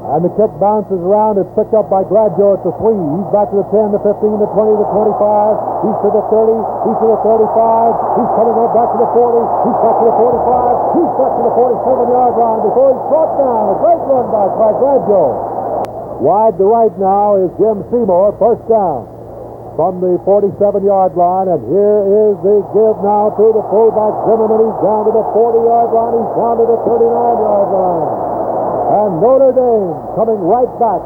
Speaker 2: And the kick bounces around. It's picked up by Gladjo at the 3. He's back to the 10, the 15, the 20, the 25. He's to the 30. He's to the 35. He's coming up back to the 40. He's back to the 45. He's back to the 47-yard line before he's brought down. A great run back by Gladjo. Wide to right now is Jim Seymour. First down from the 47-yard line. And here is the give now to the fullback Zimmerman. He's down to the 40-yard line. He's down to the 39-yard line. And Notre Dame coming right back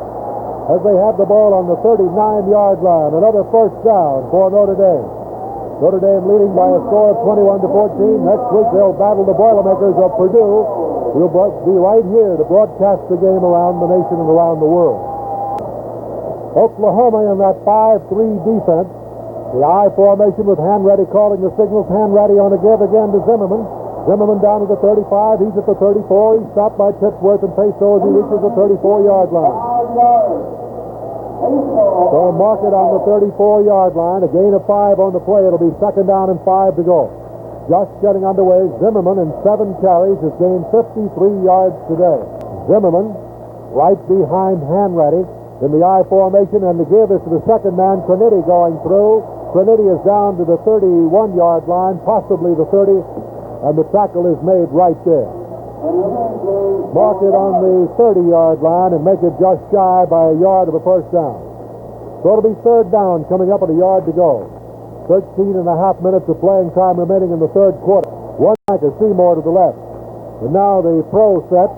Speaker 2: as they have the ball on the 39-yard line. Another first down for Notre Dame. Notre Dame leading by a score of 21-14. Next week they'll battle the Boilermakers of Purdue. We'll be right here to broadcast the game around the nation and around the world. Oklahoma in that 5-3 defense. The I formation with Hanratty calling the signals. Hanratty on a give again to Zimmerman. Zimmerman down to the 35. He's at the 34. He's stopped by Titsworth and Peso as he reaches the 34-yard line. So mark it on the 34-yard line. A gain of 5 on the play. It'll be second down and 5 to go. Just getting underway. Zimmerman in 7 carries has gained 53 yards today. Zimmerman right behind Hanratty in the I formation, and the give is to the second man, Crenity, going through. Crenity is down to the 31-yard line, possibly the 30. And the tackle is made right there. Mark it on the 30-yard line and make it just shy by a yard of a first down. So it'll be third down coming up at a yard to go. 13 and a half minutes of playing time remaining in the third quarter. One anchor, Seymour to the left. And now the pro set.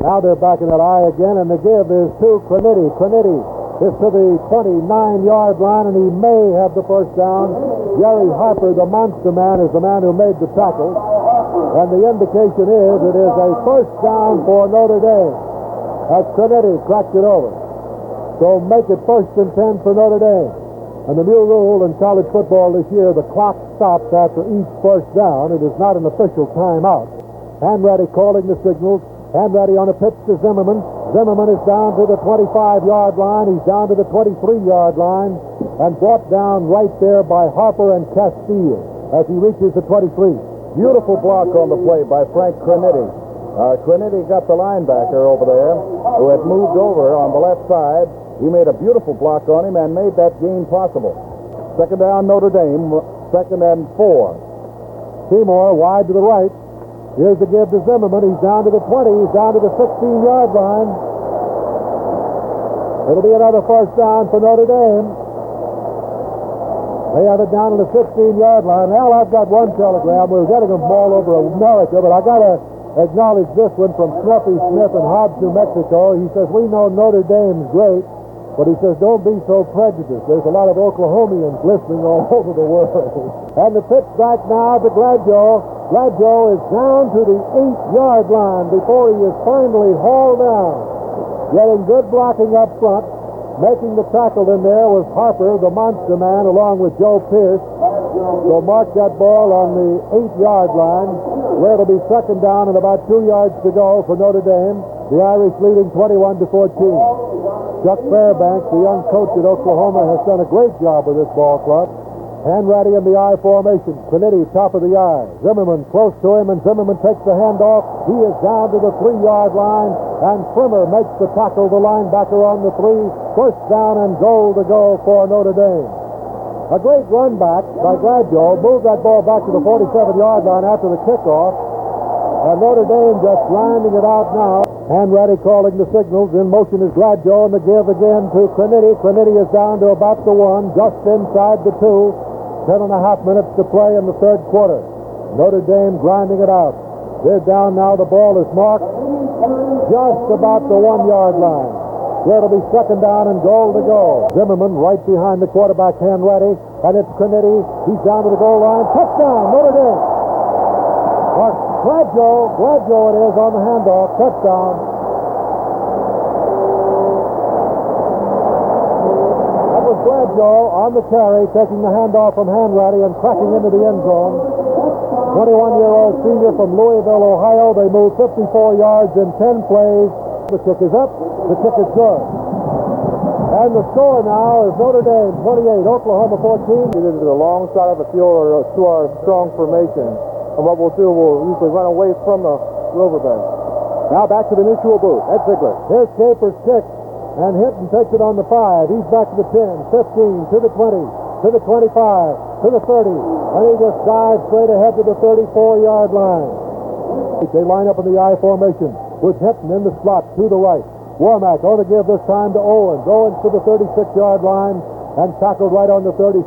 Speaker 2: Now they're back in that I again, and the give is to Crenity. Crenity is to the 29-yard line, and he may have the first down. Jerry Harper, the monster man, is the man who made the tackle. And the indication is it is a first down for Notre Dame as Crenity cracked it over. So make it first and 10 for Notre Dame. And the new rule in college football this year, the clock stops after each first down. It is not an official timeout. Hanratty calling the signals. Hanratty on a pitch to Zimmerman. Zimmerman is down to the 25-yard line. He's down to the 23-yard line and brought down right there by Harper and Castile as he reaches the 23.
Speaker 1: Beautiful block on the play by Frank Crenity. Crenity got the linebacker over there who had moved over on the left side. He made a beautiful block on him and made that gain possible. Second down Notre Dame, second and 4.
Speaker 2: Seymour wide to the right. Here's the give to Zimmerman. He's down to the 20. He's down to the 16-yard line. It'll be another first down for Notre Dame. They have it down to the 16-yard line. Now, I've got one telegram. We're getting them all over America, but I got to acknowledge this one from Snuffy Smith in Hobbs, New Mexico. He says, we know Notre Dame's great, but he says, don't be so prejudiced. There's a lot of Oklahomians listening all over the world. And the pitch back now to Gladjo. Gladjo is down to the 8-yard line before he is finally hauled down. Getting good blocking up front. Making the tackle in there was Harper, the monster man, along with Joe Pierce. So mark that ball on the 8-yard line. where it'll be second down and about 2 yards to go for Notre Dame. The Irish leading 21-14. Chuck Fairbanks, the young coach at Oklahoma, has done a great job with this ball club. Hanratty in the I formation. Trinity top of the I. Zimmerman close to him, and Zimmerman takes the handoff. He is down to the 3-yard line, and Trimmer makes the tackle, the linebacker on the 3. First down and goal to go for Notre Dame. A great run back by Gladjo. Moved that ball back to the 47-yard line after the kickoff. And Notre Dame just grinding it out now. Hanratty calling the signals. In motion is Gladjo, and the give again to Crinity. Crinity is down to about the 1, just inside the 2. 10.5 minutes to play in the third quarter. Notre Dame grinding it out. They're down now. The ball is marked just about the 1-yard line. There it'll be second down and goal to go. Zimmerman right behind the quarterback, Hanratty, and it's Crinity. He's down to the goal line. Touchdown, Notre Dame. Gladjo it is on the handoff. Touchdown. That was Gladjo on the carry, taking the handoff from Hanratty and cracking into the end zone. 21-year-old senior from Louisville, Ohio. They moved 54 yards in 10 plays. The kick is up. The kick is good. And the score now is Notre Dame 28, Oklahoma 14.
Speaker 4: Either to the long side of the field or to our strong formation. And what we'll do, we'll usually run away from the riverbank.
Speaker 2: Now back to the mutual booth. Ed Ziegler. Here's Capers' kick. And Hinton takes it on the 5. He's back to the 10, 15, to the 20, to the 25, to the 30. And he just dives straight ahead to the 34-yard line. They line up in the I formation with Hinton in the slot to the right. Warmack on to give this time to Owens. Owens to the 36-yard line and tackled right on the 36.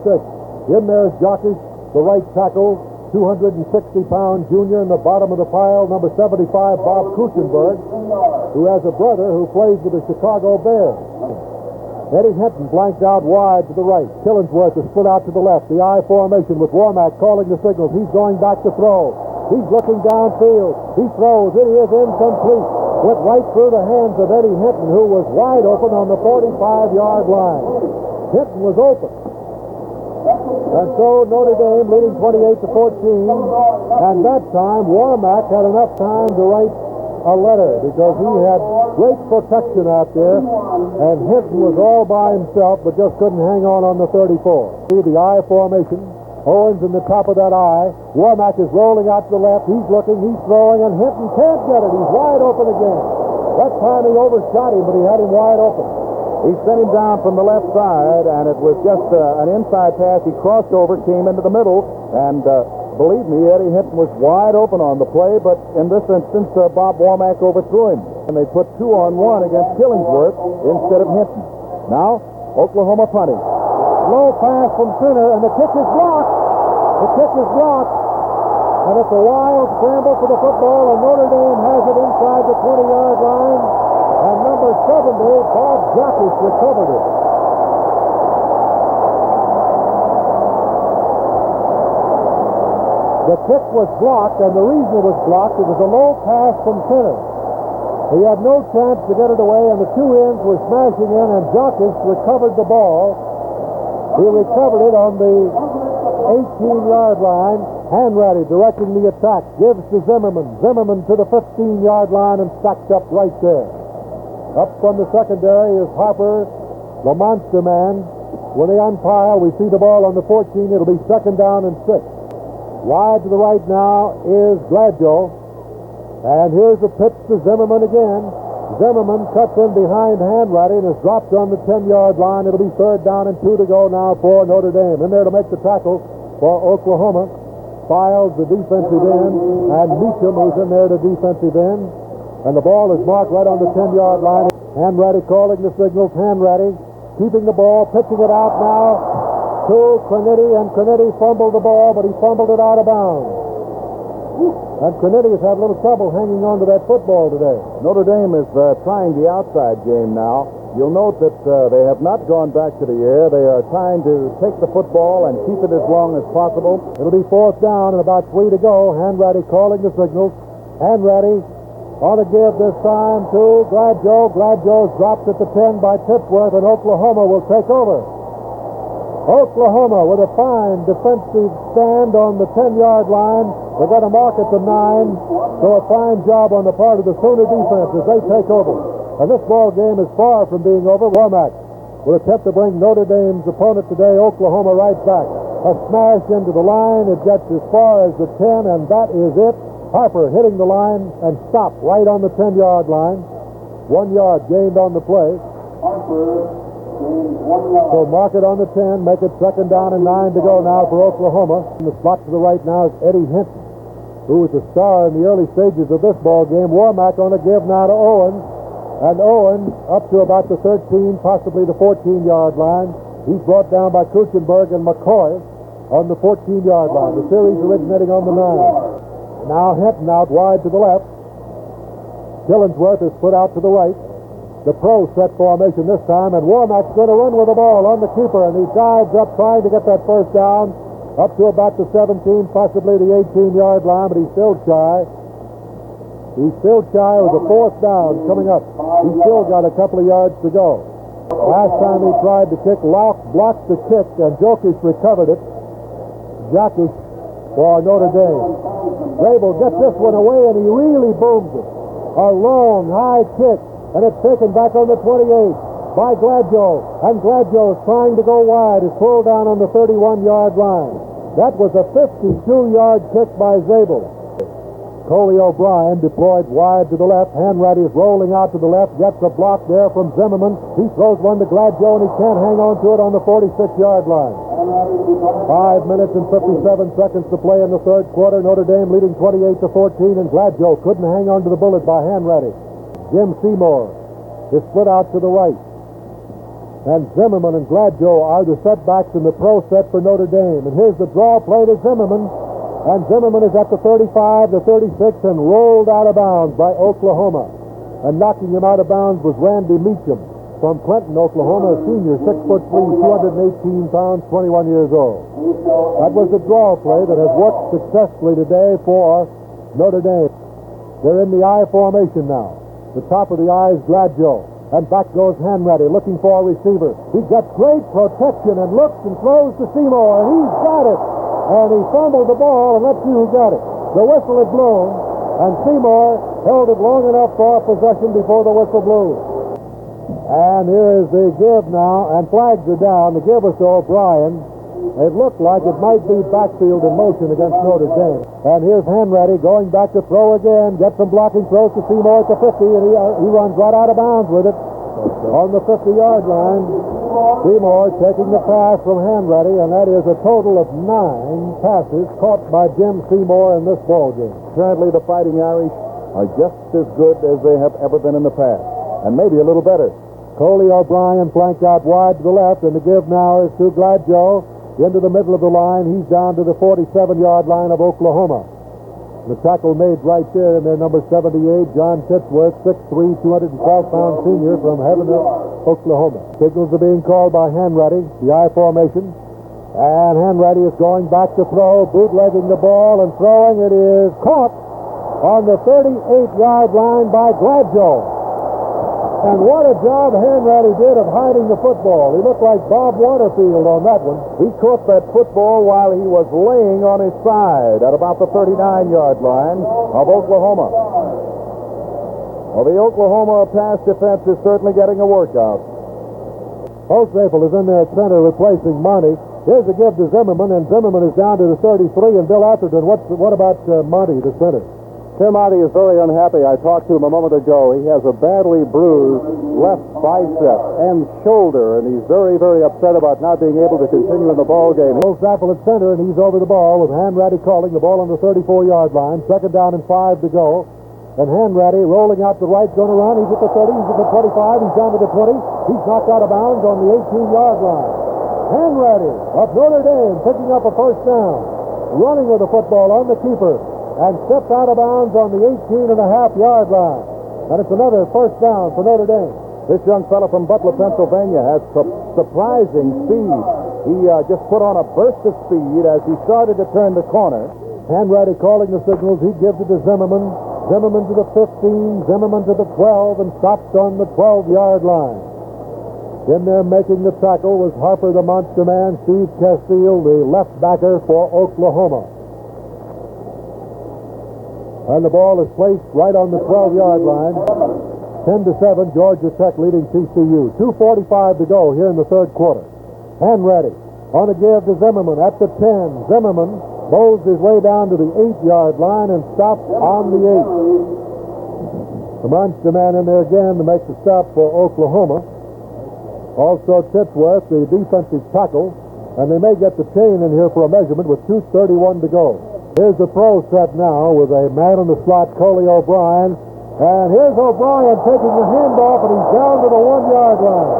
Speaker 2: In there is Jokic, the right tackle, 260-pound junior in the bottom of the pile, number 75, Bob Kuchenberg, who has a brother who plays with the Chicago Bears. Eddie Hinton blanked out wide to the right. Killingsworth is split out to the left. The I formation with Warmack calling the signals. He's going back to throw. He's looking downfield. He throws. It is incomplete. Went right through the hands of Eddie Hinton, who was wide open on the 45-yard line. Hinton was open. And so Notre Dame leading 28-14. And that time, Warmack had enough time to write a letter because he had great protection out there. And Hinton was all by himself, but just couldn't hang on the 34. See the I formation. Owens in the top of that I. Warmack is rolling out to the left. He's looking, he's throwing, and Hinton can't get it. He's wide open again. That time he overshot him, but he had him wide open.
Speaker 1: He sent him down from the left side, and it was just an inside pass. He crossed over, came into the middle, and believe me, Eddie Hinton was wide open on the play, but in this instance, Bob Warmack overthrew him. And they put 2-on-1 against Killingsworth instead of Hinton. Now, Oklahoma punting.
Speaker 2: Low pass from center, and the kick is blocked. The kick is blocked. And it's a wild scramble for the football, and Notre Dame has it inside the 20-yard line. And number 70, Bob Jackish, recovered it. The kick was blocked, and the reason it was blocked, it was a low pass from center. He had no chance to get it away, and the two ends were smashing in, and Jackish recovered the ball. He recovered it on the 18-yard line. Hanratty directing the attack. Gives to Zimmerman. Zimmerman to the 15-yard line and stacked up right there. Up from the secondary is Harper, the monster man. When they umpire, we see the ball on the 14. It'll be second down and 6. Wide to the right now is Gladjo. And here's the pitch to Zimmerman again. Zimmerman cuts in behind Hanratty and is dropped on the 10-yard line. It'll be third down and 2 to go now for Notre Dame. In there to make the tackle for Oklahoma. Files the defensive end, and Meacham, who's in there to defensive end. And the ball is marked right on the 10-yard line. Hanratty calling the signals. Hanratty keeping the ball, pitching it out now to Crinity, and Crinity fumbled the ball, but he fumbled it out of bounds. And Crinity has had a little trouble hanging on to that football today.
Speaker 1: Notre Dame is trying the outside game now. You'll note that they have not gone back to the air. They are trying to take the football and keep it as long as possible.
Speaker 2: It'll be fourth down and about 3 to go. Hanratty calling the signals. Hanratty ought to give this time to Gladjo. Gladjo's dropped at the 10 by Tipworth, and Oklahoma will take over. Oklahoma with a fine defensive stand on the 10-yard line. They're going to mark it to 9. So a fine job on the part of the Sooner defense as they take over. And this ball game is far from being over. Womack will attempt to bring Notre Dame's opponent today, Oklahoma, right back. A smash into the line. It gets as far as the 10, and that is it. Harper hitting the line and stopped right on the 10-yard line. 1 yard gained on the play. So mark it on the 10, make it 2nd down and 9 to go now for Oklahoma. In the slot to the right now is Eddie Hinton, who was the star in the early stages of this ball game. Womack on the give now to Owen. And Owen up to about the 13, possibly the 14-yard line. He's brought down by Kuchenberg and McCoy on the 14-yard line. The series originating on the 9. Now Hinton out wide to the left. Killingsworth is put out to the right. The pro set formation this time, and Womack's going to run with the ball on the keeper, and he dives up trying to get that first down up to about the 17, possibly the 18-yard line, but he's still shy. He's still shy with the 4th down coming up. He's still got a couple of yards to go. Last time he tried to kick, Locke blocked the kick, and Jokic recovered it. Jokic for Notre Dame. Zabel gets this one away, and he really booms it. A long, high kick, and it's taken back on the 28 by Gladjo. And Gladjo is trying to go wide. Is pulled down on the 31-yard line. That was a 52-yard kick by Zabel. Coley O'Brien deployed wide to the left. Hanratty is rolling out to the left. Gets a block there from Zimmerman. He throws one to Gladjo, and he can't hang on to it on the 46-yard line. 5 minutes and 57 seconds to play in the third quarter. Notre Dame leading 28-14, and Gladjo couldn't hang on to the bullet by Hanratty. Jim Seymour is split out to the right. And Zimmerman and Gladjo are the setbacks in the pro set for Notre Dame. And here's the draw play to Zimmerman. And Zimmerman is at the 35, the 36, and rolled out of bounds by Oklahoma. And knocking him out of bounds was Randy Meacham from Clinton, Oklahoma, a senior, 6'3", 218 pounds, 21 years old. That was the draw play that has worked successfully today for Notre Dame. They're in the I formation now. The top of the I is Gladjo. And back goes Hanratty looking for a receiver. He gets great protection and looks and throws to Seymour, and he's got it. And he fumbled the ball, and let's see who got it. The whistle had blown, and Seymour held it long enough for possession before the whistle blew. And here is the give now, and flags are down. The give was to O'Brien. It looked like it might be backfield in motion against Notre Dame. And here's Hanratty going back to throw again. Gets some blocking throws to Seymour at the 50, and he runs right out of bounds with it on the 50-yard line. Seymour taking the pass from Hanratty, and that is a total of 9 passes caught by Jim Seymour in this ball game.
Speaker 1: Currently, the Fighting Irish are just as good as they have ever been in the past, and maybe a little better.
Speaker 2: Coley O'Brien flanked out wide to the left, and the give now is to Gladjo into the middle of the line. He's down to the 47-yard line of Oklahoma. The tackle made right there in their number 78, John Titsworth, 6'3", 212-pound senior from Heavenhill, Oklahoma. Signals are being called by Hanratty, the I formation. And Hanratty is going back to throw, bootlegging the ball and throwing. It is caught on the 38-yard line by Gladjo. And what a job Hanratty did of hiding the football. He looked like Bob Waterfield on that one.
Speaker 1: He caught that football while he was laying on his side at about the 39-yard line of Oklahoma. Well, the Oklahoma pass defense is certainly getting a workout.
Speaker 2: Holtzapfel is in there at center replacing Monty. Here's a give to Zimmerman, and Zimmerman is down to the 33, and Bill Atherton. What about Monty, the center?
Speaker 3: Tim Monty is very unhappy. I talked to him a moment ago. He has a badly bruised left bicep and shoulder, and he's very, very upset about not being able to continue in the ball game.
Speaker 2: Holtzapfel at center, and he's over the ball with Hanratty calling the ball on the 34-yard line. 2nd down and 5 to go. And Hanratty rolling out to the right, going to run. He's at the 30, he's at the 25, he's down to the 20. He's knocked out of bounds on the 18-yard line. Hanratty of Notre Dame picking up a first down, running with the football on the keeper, and stepped out of bounds on the 18.5-yard line. And it's another first down for Notre Dame.
Speaker 1: This young fellow from Butler, Pennsylvania has surprising speed. He just put on a burst of speed as he started to turn the corner.
Speaker 2: Hanratty calling the signals. He gives it to Zimmerman. Zimmerman to the 15, Zimmerman to the 12, and stopped on the 12-yard line. In there making the tackle was Harper, the monster man, Steve Castile, the left backer for Oklahoma. And the ball is placed right on the 12-yard line. 10-7, Georgia Tech leading TCU. 2:45 to go here in the third quarter. And ready. On the give to Zimmerman at the 10. Zimmerman bowls his way down to the 8-yard line and stops on the 8. The monster man in there again to make the stop for Oklahoma. Also Titsworth, the defensive tackle. And they may get the chain in here for a measurement with 2:31 to go. Here's the pro set now with a man in the slot, Coley O'Brien. And here's O'Brien taking the handoff, and he's down to the 1-yard line.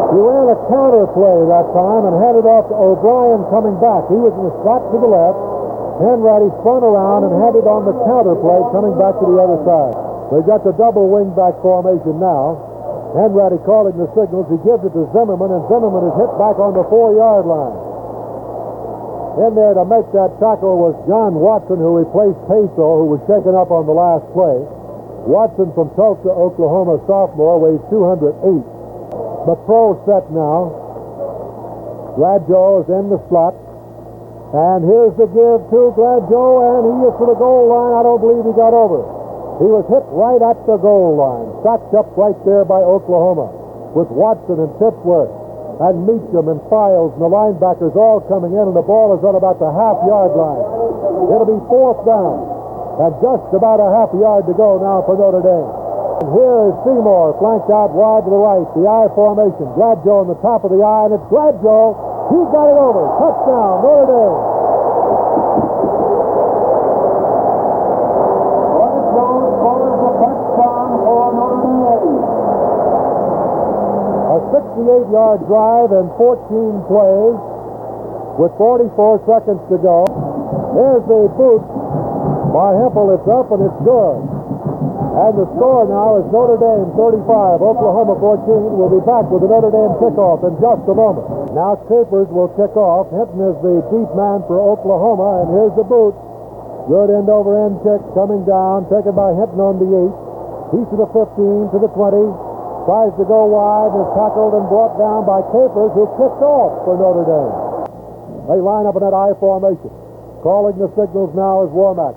Speaker 2: He ran a counter play that time and handed off to O'Brien coming back. He was in the slot to the left. Hanratty spun around and handed on the counter play coming back to the other side. They've got the double wingback formation now. Hanratty calling the signals. He gives it to Zimmerman, and Zimmerman is hit back on the 4-yard line. In there to make that tackle was John Watson, who replaced Peso, who was shaken up on the last play. Watson from Tulsa, Oklahoma, sophomore, weighs 208. The pro set now. Gladjo is in the slot. And here's the give to Gladjo, and he is to the goal line. I don't believe he got over. He was hit right at the goal line. Stacked up right there by Oklahoma with Watson and Titsworth and Meacham and Files and the linebackers all coming in, and the ball is on about the half-yard line. It'll be 4th down, and just about a half yard to go now for Notre Dame. And here is Seymour flanked out wide to the right, the I formation. Gladjo on the top of the I, and it's Gladjo. He got it over. Touchdown, Notre Dame.
Speaker 5: Gladjo scores a touchdown for Notre Dame.
Speaker 2: A 68-yard drive and 14 plays with 44 seconds to go. There's the boot by Hempel. It's up and it's good. And the score now is Notre Dame 35, Oklahoma 14. We'll be back with the Notre Dame kickoff in just a moment. Now Capers will kick off. Hinton is the deep man for Oklahoma, and here's the boot. Good end-over-end kick coming down, taken by Hinton on the 8. He's to the 15, to the 20. Tries to go wide and is tackled and brought down by Capers, who kicked off for Notre Dame. They line up in that I formation. Calling the signals now is Warmack.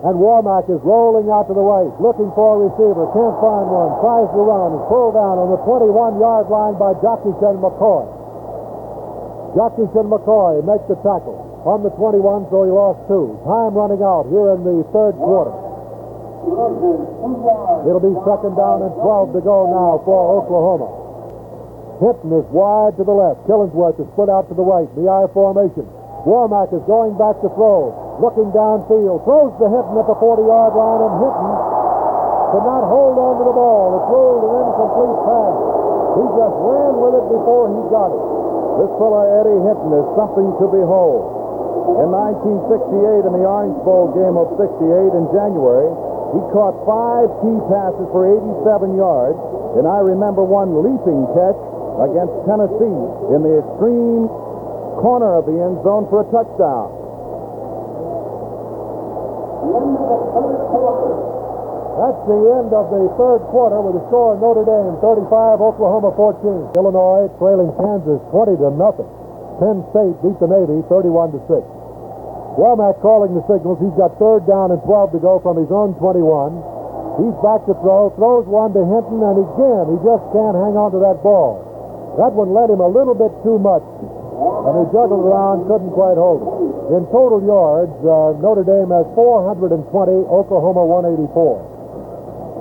Speaker 2: And Warmack is rolling out to the right, looking for a receiver. Can't find one. Tries to run. Is pulled down on the 21-yard line by Jockeyson McCoy. Jockeyson McCoy makes the tackle on the 21, so he lost 2. Time running out here in the third quarter. It'll be 2nd down and 12 to go now for Oklahoma. Hinton is wide to the left. Killingsworth is split out to the right. The I formation. Warmack is going back to throw. Looking downfield. Throws to Hinton at the 40-yard line, and Hinton could not hold on to the ball. It ruled an incomplete pass. He just ran with it before he got it.
Speaker 1: This fella, Eddie Hinton, is something to behold. In 1968, in the Orange Bowl game of 68 in January, he caught 5 key passes for 87 yards, and I remember one leaping catch against Tennessee in the extreme corner of the end zone for a touchdown.
Speaker 2: That's the end of the third quarter with the score Notre Dame 35, Oklahoma 14. Illinois trailing Kansas 20-0. Penn State beat the Navy 31-6. Womack calling the signals. He's got 3rd down and 12 to go from his own 21. He's back to throw. Throws one to Hinton, and again, he just can't hang on to that ball. That one led him a little bit too much, and he juggled around, couldn't quite hold it. In total yards, Notre Dame has 420, Oklahoma 184.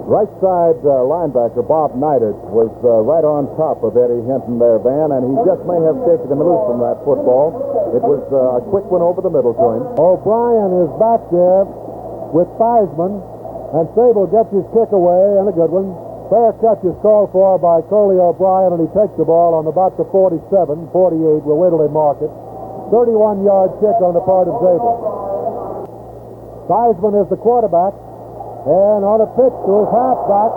Speaker 1: Right side linebacker Bob Neidert was right on top of Eddie Hinton there, Van, and he just may have taken him loose from that football. It was a quick one over the middle to him.
Speaker 2: O'Brien is back there with Theismann, and Sable gets his kick away, and a good one. Fair catch is called for by Coley O'Brien, and he takes the ball on about the 47, 48. We'll wait till they mark it. 31-yard kick on the part of Sable. Theismann is the quarterback. And on a pitch to his halfback,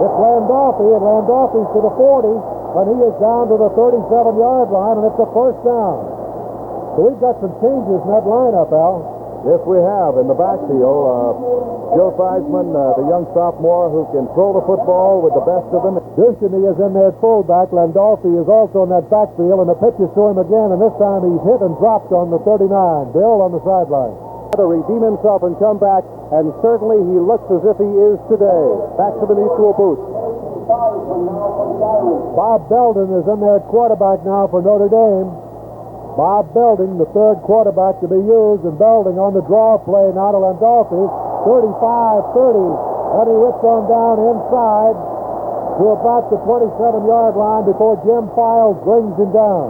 Speaker 2: it's Landolfi, and Landolfi's to the 40, and he is down to the 37-yard line, and it's a 1st down. So we've got some changes in that lineup, Al.
Speaker 1: Yes, we have in the backfield. Joe Theismann, the young sophomore who can throw the football with the best of them.
Speaker 2: Ducheny is in there at fullback. Landolfi is also in that backfield, and the pitch is to him again, and this time he's hit and dropped on the 39. Bill on the sideline.
Speaker 3: To redeem himself and come back, and certainly he looks as if he is today. Back to the mutual booth.
Speaker 2: Bob Belden is in there at quarterback now for Notre Dame. Bob Belding, the third quarterback to be used, and Belding on the draw play now to Landolfi. 35-30, and he whips on down inside to about the 27-yard line before Jim Files brings him down.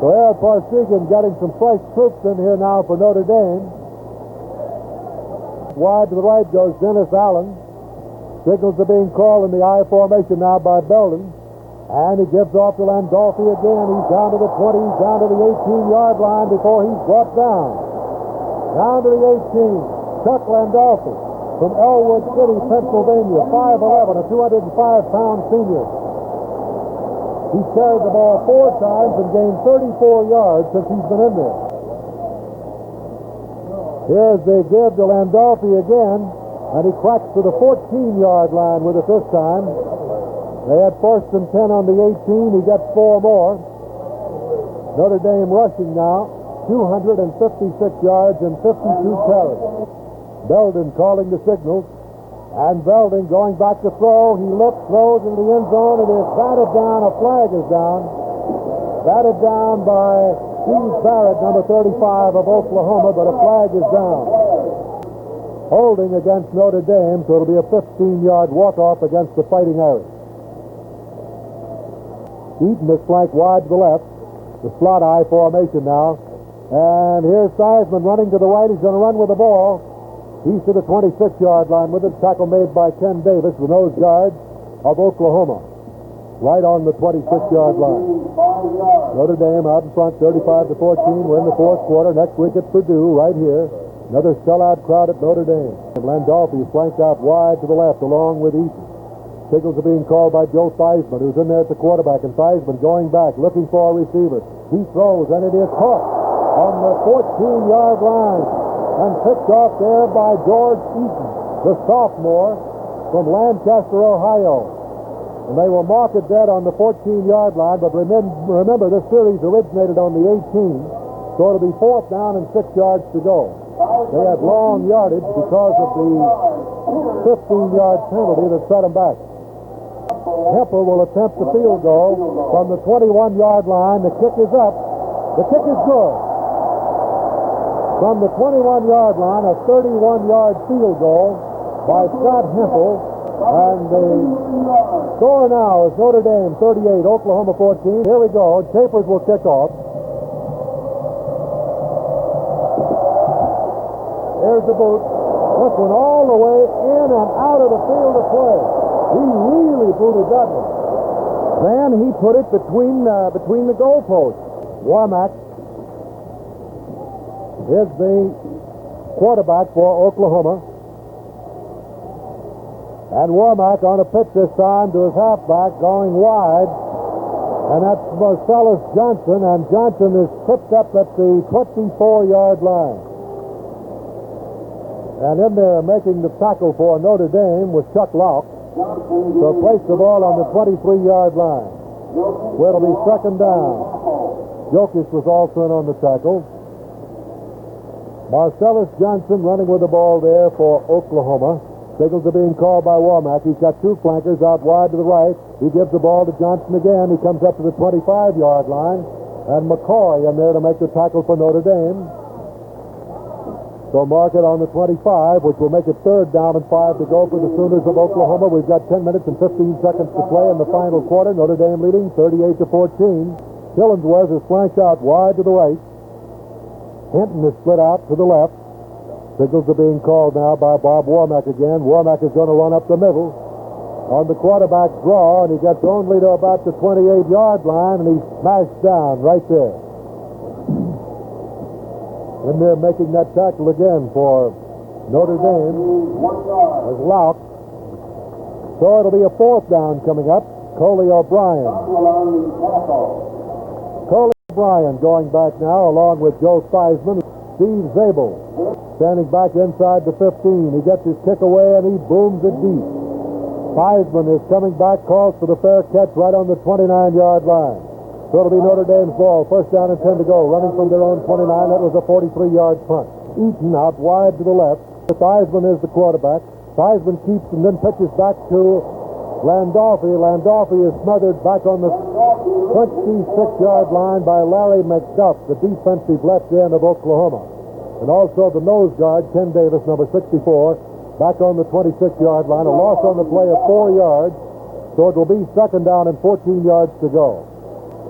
Speaker 2: So Ara Parseghian getting some fresh troops in here now for Notre Dame. Wide to the right goes Dennis Allen. Signals are being called in the I formation now by Belden. And he gives off to Landolfi again. He's down to the 20, he's down to the 18-yard line before he's brought down. Down to the 18, Chuck Landolfi from Elwood City, Pennsylvania, 5'11", a 205-pound senior. He's carried the ball 4 times and gained 34 yards since he's been in there. Here's the give to Landolfi again, and he cracks to the 14-yard line with it this time. They had 1st and 10 on the 18. He gets 4 more. Notre Dame rushing now, 256 yards and 52 carries. Belden calling the signals, and Belding going back to throw. He looks, throws into the end zone. It is batted down. A flag is down. Batted down by Steve Barrett, number 35 of Oklahoma, but a flag is down. Holding against Notre Dame, so it'll be a 15-yard walk-off against the Fighting Irish. Eaton is flanked wide to the left. The slot I formation now. And here's Theismann running to the right. He's going to run with the ball. He's to the 26-yard line with it. Tackle made by Ken Davis, the nose guard of Oklahoma. Right on the 26-yard line. Notre Dame out in front, 35-14. We're in the 4th quarter. Next week at Purdue, right here. Another sellout crowd at Notre Dame. And Landolfi is flanked out wide to the left along with Eaton. Signals are being called by Joe Theismann, who's in there at the quarterback, and Theismann going back, looking for a receiver. He throws, and it is caught on the 14-yard line and picked off there by George Eaton, the sophomore from Lancaster, Ohio. And they will mark it dead on the 14-yard line, but remember this series originated on the 18, so it'll be 4th down and 6 yards to go. They had long yardage because of the 15-yard penalty that set them back. Hempel will attempt the field goal from the 21-yard line. The kick is up. The kick is good. From the 21-yard line, a 31-yard field goal by Scott Hempel. And the score now is Notre Dame 38, Oklahoma 14. Here we go. Chapers will kick off. Here's the boot. This one all the way in and out of the field of play. He really booted that one. Then he put it between the goalposts. Warmack is the quarterback for Oklahoma. And Warmack on a pitch this time to his halfback going wide. And that's Marcellus Johnson. And Johnson is tripped up at the 24-yard line. And in there making the tackle for Notre Dame was Chuck Lauck. So place the ball on the 23-yard line, where it'll be 2nd down. Jokic was also in on the tackle. Marcellus Johnson running with the ball there for Oklahoma. Signals are being called by Warmack. He's got 2 flankers out wide to the right. He gives the ball to Johnson again. He comes up to the 25-yard line. And McCoy in there to make the tackle for Notre Dame. So mark it on the 25, which will make it 3rd down and 5 to go for the Sooners of Oklahoma. We've got 10 minutes and 15 seconds to play in the final quarter. Notre Dame leading 38-14. Killingsworth is flanked out wide to the right. Hinton is split out to the left. Signals are being called now by Bob Warmack again. Warmack is going to run up the middle on the quarterback draw, and he gets only to about the 28-yard line, and he's smashed down right there. In there making that tackle again for Notre Dame is Lauck. So it'll be a 4th down coming up. Coley O'Brien. Coley O'Brien going back now along with Joe Theismann. Steve Zabel, standing back inside the 15. He gets his kick away and he booms it deep. Theismann is coming back, calls for the fair catch right on the 29-yard line. So it'll be Notre Dame's ball. First down and 10 to go. Running from their own 29. That was a 43-yard punt. Eaton out wide to the left. Theismann is the quarterback. Theismann keeps and then pitches back to Landolfi. Landolfi is smothered back on the 26-yard line by Larry McDuff, the defensive left end of Oklahoma. And also the nose guard, Ken Davis, number 64, back on the 26-yard line. A loss on the play of 4 yards, so it will be second down and 14 yards to go.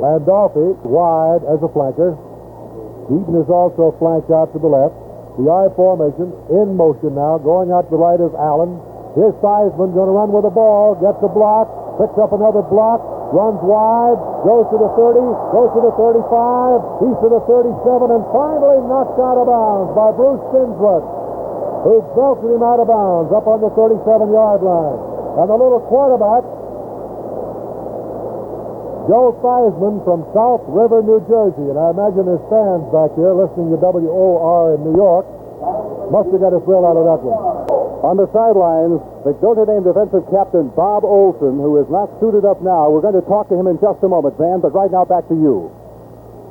Speaker 2: Landolfi wide as a flanker. Eaton is also flanked out to the left. The I formation in motion now. Going out to the right is Allen. Here's Theismann going to run with the ball. Gets a block. Picks up another block. Runs wide. Goes to the 30. Goes to the 35. He's to the 37. And finally knocked out of bounds by Bruce Sinsworth, who belted him out of bounds up on the 37-yard line. And the little quarterback, Joe Theismann from South River, New Jersey. And I imagine his fans back here listening to WOR in New York must have got a thrill out of that one.
Speaker 3: On the sidelines, the Notre Dame defensive captain, Bob Olson, who is not suited up now. We're going to talk to him in just a moment, Van, but right now back to you.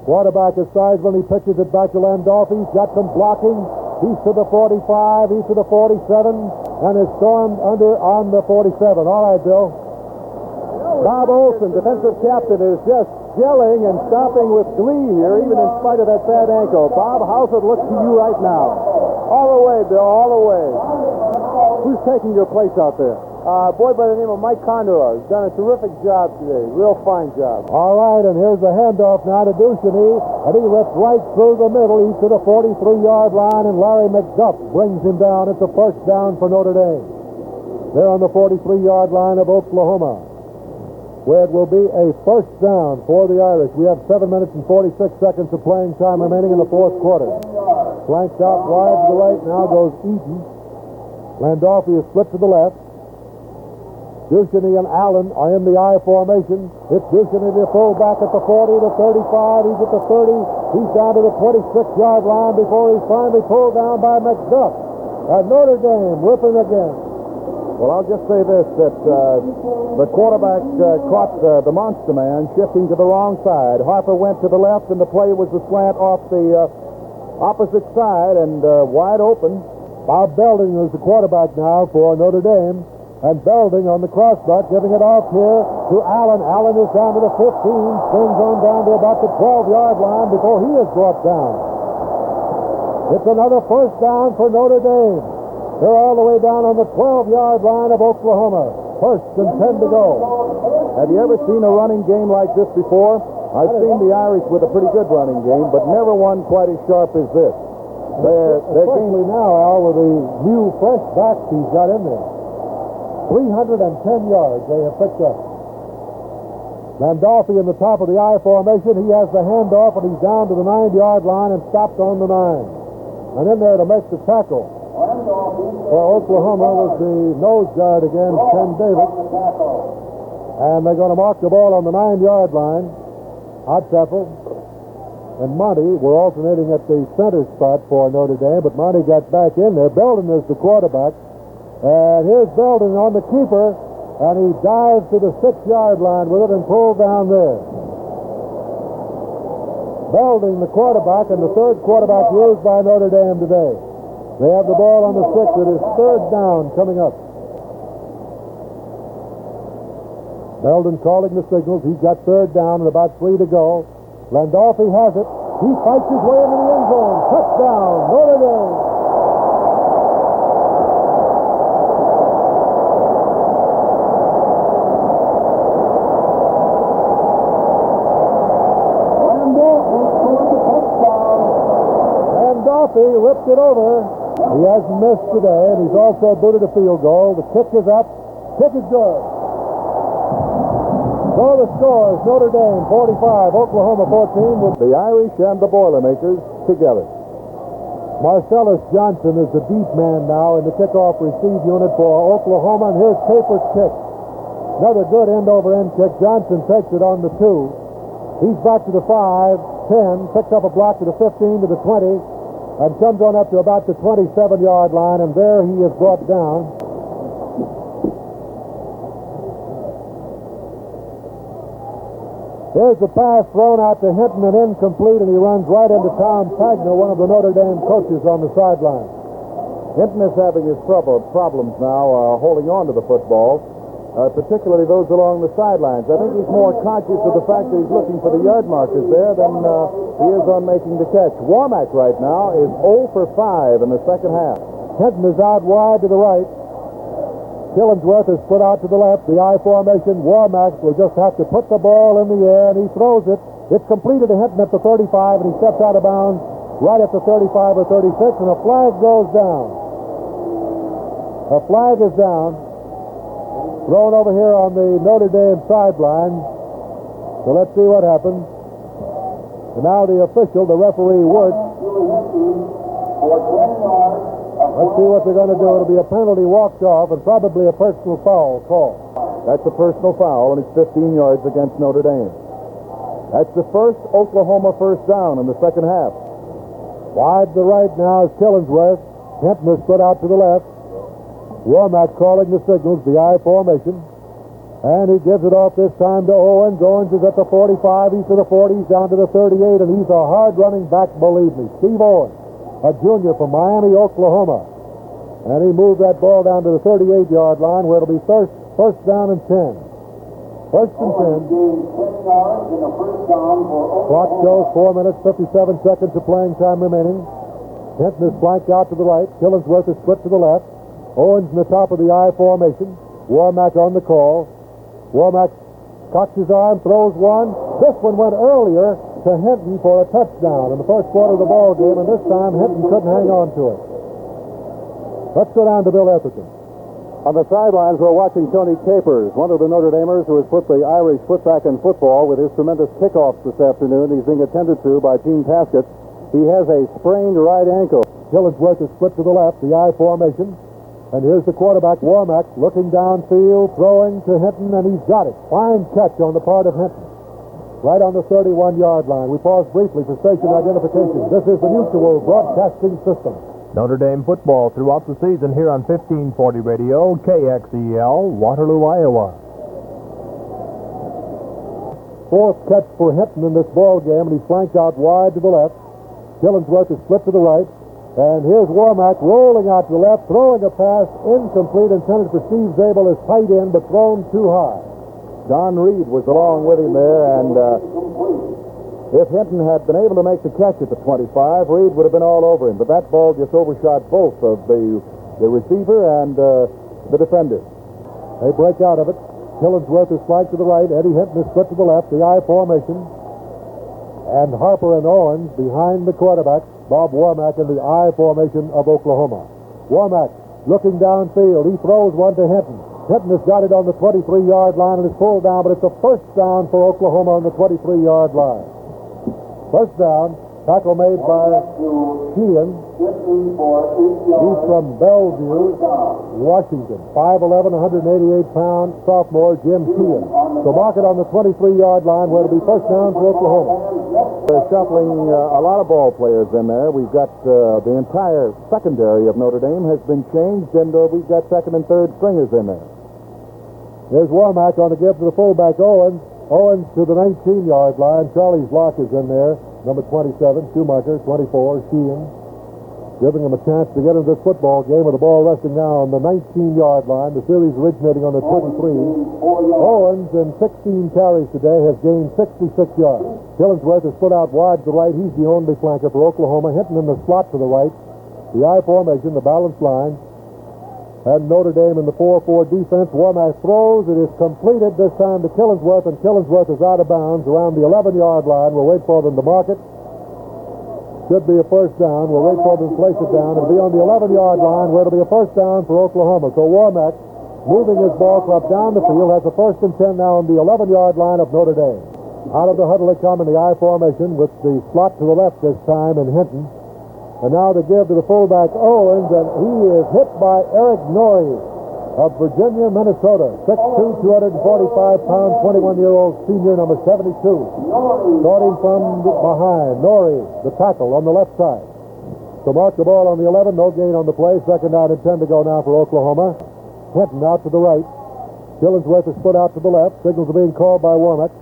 Speaker 2: Quarterback is Theismann. He pitches it back to Landolfi. He's got some blocking. He's to the 45. He's to the 47. And is stormed under on the 47. All right, Bill.
Speaker 3: Bob Olson, defensive captain, is just yelling and stopping with glee here, even in spite of that bad ankle. Bob, how's it look to you right now?
Speaker 4: All the way, Bill, all the way.
Speaker 3: Who's taking your place out there?
Speaker 4: A boy by the name of Mike Condor. He's done a terrific job today. Real fine job.
Speaker 2: All right, and here's the handoff now to Ducheny, and he rips right through the middle. He's to the 43-yard line, and Larry McDuff brings him down. It's a first down for Notre Dame. They're on the 43-yard line of Oklahoma, where it will be a first down for the Irish. We have 7 minutes and 46 seconds of playing time remaining in the fourth quarter. Flanked out wide to the right, now goes Eaton. Landolfi is split to the left. Ducheny and Allen are in the I formation. It's Ducheny, the fullback at the 40, the 35. He's at the 30. He's down to the 26-yard line before he's finally pulled down by McDuff. And Notre Dame whipping again.
Speaker 1: Well, I'll just say this, that the quarterback caught the monster man shifting to the wrong side. Harper went to the left, and the play was a slant off the opposite side and wide open.
Speaker 2: Bob Belding is the quarterback now for Notre Dame. And Belding on the crossbuck, giving it off here to Allen. Allen is down to the 15, swings on down to about the 12-yard line before he is brought down. It's another first down for Notre Dame. They're all the way down on the 12-yard line of Oklahoma. First and 10 to go.
Speaker 1: Have you ever seen a running game like this before? I've seen the Irish with a pretty good running game, but never one quite as sharp as this.
Speaker 2: Especially now, Al, with the new fresh backs he's got in there. 310 yards they have picked up. Landolfi in the top of the I formation. He has the handoff, and he's down to the 9-yard line and stopped on the 9. And in there to make the tackle for Oklahoma was the nose guard again, Ken Davis. And they're going to mark the ball on the 9-yard line. Oddtefel and Monty were alternating at the center spot for Notre Dame, but Monty got back in there. Belden is the quarterback. And here's Belden on the keeper, and he dives to the 6-yard line with it and pulled down there. Belding, the quarterback, and the third quarterback used by Notre Dame today. They have the ball on the 6. It is third down coming up. Belding calling the signals. He's got third down and about 3 to go. Landolfi has it. He fights his way into the end zone. Touchdown, Notre Dame. He ripped it over. He hasn't missed today, and he's also booted a field goal. The kick is up. Kick is good. So the scores, Notre Dame 45, Oklahoma 14. With
Speaker 1: the Irish and the Boilermakers together.
Speaker 2: Marcellus Johnson is the deep man now in the kickoff receive unit for Oklahoma, and here's Capers' kick. Another good end-over-end kick. Johnson takes it on the 2. He's back to the 5, 10, picks up a block to the 15, to the 20. and comes on up to about the 27-yard line, and there he is brought down. Here's the pass thrown out to Hinton and incomplete, and he runs right into Tom Pagner, one of the Notre Dame coaches on the sideline.
Speaker 1: Hinton is having his problems now holding on to the football, particularly those along the sidelines. I think he's more conscious of the fact that he's looking for the yard markers there than he is on making the catch. Warmack right now is 0 for 5 in the second half.
Speaker 2: Hinton is out wide to the right. Killingsworth is put out to the left. The I formation. Warmack will just have to put the ball in the air, and he throws it. It's completed to Hinton at the 35, and he steps out of bounds right at the 35 or 36, and a flag goes down. A flag is down. Thrown over here on the Notre Dame sideline. So let's see what happens. And now the official, the referee, Wirtz. Let's see what they're going to do. It'll be a penalty walked off and probably a personal foul call.
Speaker 1: That's a personal foul, and it's 15 yards against Notre Dame. That's the first Oklahoma first down in the second half.
Speaker 2: Wide to the right now is Killingsworth. Hinton is put out to the left. Warmack calling the signals, the I formation. And he gives it off this time to Owens. Owens is at the 45. He's to the 40. He's down to the 38. And he's a hard-running back, believe me. Steve Owens, a junior from Miami, Oklahoma. And he moved that ball down to the 38-yard line where it'll be first down and 10. First and 10. Clock shows 4 minutes, 57 seconds of playing time remaining. Hinton is flanked out to the right. Killingsworth is split to the left. Owens in the top of the I formation. Warmack on the call. Warmack cocks his arm, throws one. This one went earlier to Hinton for a touchdown in the first quarter of the ball game, and this time Hinton couldn't hang on to it. Let's go down to Bill Etherton.
Speaker 3: On the sidelines, we're watching Tony Capers, one of the Notre Damers who has put the Irish foot back in football with his tremendous kickoffs this afternoon. He's being attended to by Gene Taskett. He has a sprained right ankle.
Speaker 2: Killingsworth is split to the left, the I formation. And here's the quarterback, Warmack, looking downfield, throwing to Hinton, and he's got it. Fine catch on the part of Hinton. Right on the 31-yard line. We pause briefly for station identification. This is the Mutual Broadcasting System.
Speaker 6: Notre Dame football throughout the season here on 1540 Radio, KXEL, Waterloo, Iowa.
Speaker 2: Fourth catch for Hinton in this ball game, and he's flanked out wide to the left. Killingsworth is split to the right. And here's Warmack rolling out to the left, throwing a pass, incomplete, intended for Steve Zabel, is tight end, but thrown too high.
Speaker 1: Don Reed was along with him there, and if Hinton had been able to make the catch at the 25, Reed would have been all over him. But that ball just overshot both of the receiver and the defender.
Speaker 2: They break out of it. Killingsworth is flanked to the right. Eddie Hinton is split to the left, the I formation. And Harper and Owens behind the quarterback. Bob Warmack in the I formation of Oklahoma. Warmack looking downfield. He throws one to Hinton. Hinton has got it on the 23-yard line and is pulled down, but it's a first down for Oklahoma on the 23-yard line. First down. Tackle made by Sheehan. He's from Bellevue, Washington. 5'11", 188-pound sophomore Jim Sheehan. So mark it on the 23-yard line where it'll be first down for Oklahoma.
Speaker 1: They're shuffling a lot of ball players in there. We've got the entire secondary of Notre Dame has been changed, and we've got second and third stringers in there.
Speaker 2: There's Warmack on the give to the fullback Owens. Owens to the 19-yard line. Charlie's Lock is in there. Number 27, Schumacher, 24, Sheehan. Giving them a chance to get into this football game with the ball resting now on the 19-yard line. The series originating on the 23. Owens, in 16 carries today, has gained 66 yards. Killingsworth is put out wide to the right. He's the only flanker for Oklahoma. Hinton in the slot to the right. The I formation, the balanced line. And Notre Dame in the 4-4 defense. Warmack throws. It is completed this time to Killingsworth, and Killingsworth is out of bounds around the 11-yard line. We'll wait for them to mark it. Should be a first down. We'll wait for them to place it down. It'll be on the 11-yard line where it'll be a first down for Oklahoma. So Warmack, moving his ball club down the field, has a first and 10 now on the 11-yard line of Notre Dame. Out of the huddle they come in the I formation with the slot to the left this time in Hinton. And now they give to the fullback Owens, and he is hit by Eric Norrie of Virginia, Minnesota. 6'2", 245-pound, 21-year-old senior, number 72. Caught him from behind. Norrie, the tackle on the left side. So mark the ball on the 11. No gain on the play. Second down and 10 to go now for Oklahoma. Hinton out to the right. Killingsworth is split out to the left. Signals are being called by Warmack.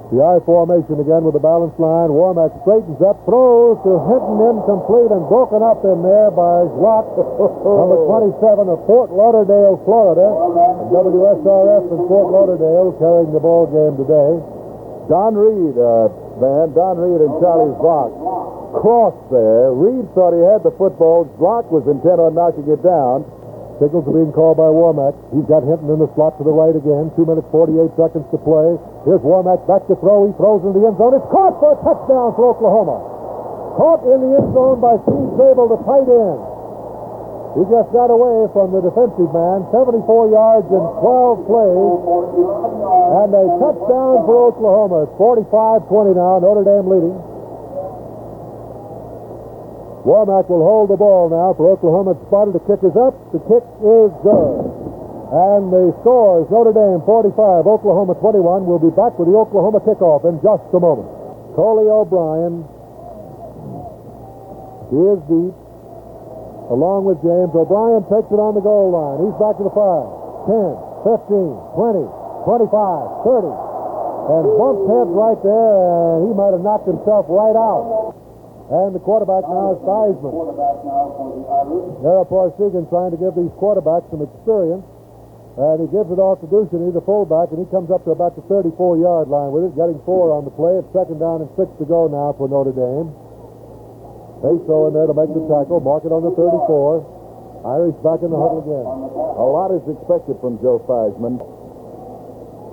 Speaker 2: The I formation again with the balanced line. Warmack straightens up, throws to Hinton, incomplete and broken up in there by Zlock, number 27 of Fort Lauderdale, Florida. And WSRF in Fort Lauderdale carrying the ball game today.
Speaker 1: Don Reed, Don Reed and Charlie Zlock crossed there. Reed thought he had the football. Zlock was intent on knocking it down.
Speaker 2: Signals are being called by Warmack. He's got Hinton in the slot to the right again. 2 minutes, 48 seconds to play. Here's Warmack back to throw. He throws in the end zone. It's caught for a touchdown for Oklahoma. Caught in the end zone by Steve Zabel, the tight end. He just got away from the defensive man. 74 yards in 12 plays. And a touchdown for Oklahoma. It's 45-20 now. Notre Dame leading. Warmack will hold the ball now for Oklahoma. It's spotted. The kick is up. The kick is good. And the score is Notre Dame 45, Oklahoma 21. We'll be back with the Oklahoma kickoff in just a moment. Coley O'Brien. He is deep. Along with James. O'Brien takes it on the goal line. He's back to the 5, 10, 15, 20, 25, 30. And bumped heads right there, and he might have knocked himself right out. And the quarterback now is Theismann. Ara Parseghian trying to give these quarterbacks some experience. And he gives it off to Ducheny, the fullback, and he comes up to about the 34-yard line with it, getting 4 on the play. It's second down and 6 to go now for Notre Dame. Peso in there to make the tackle. Mark it on the 34. Irish back in the huddle again.
Speaker 1: A lot is expected from Joe Theismann.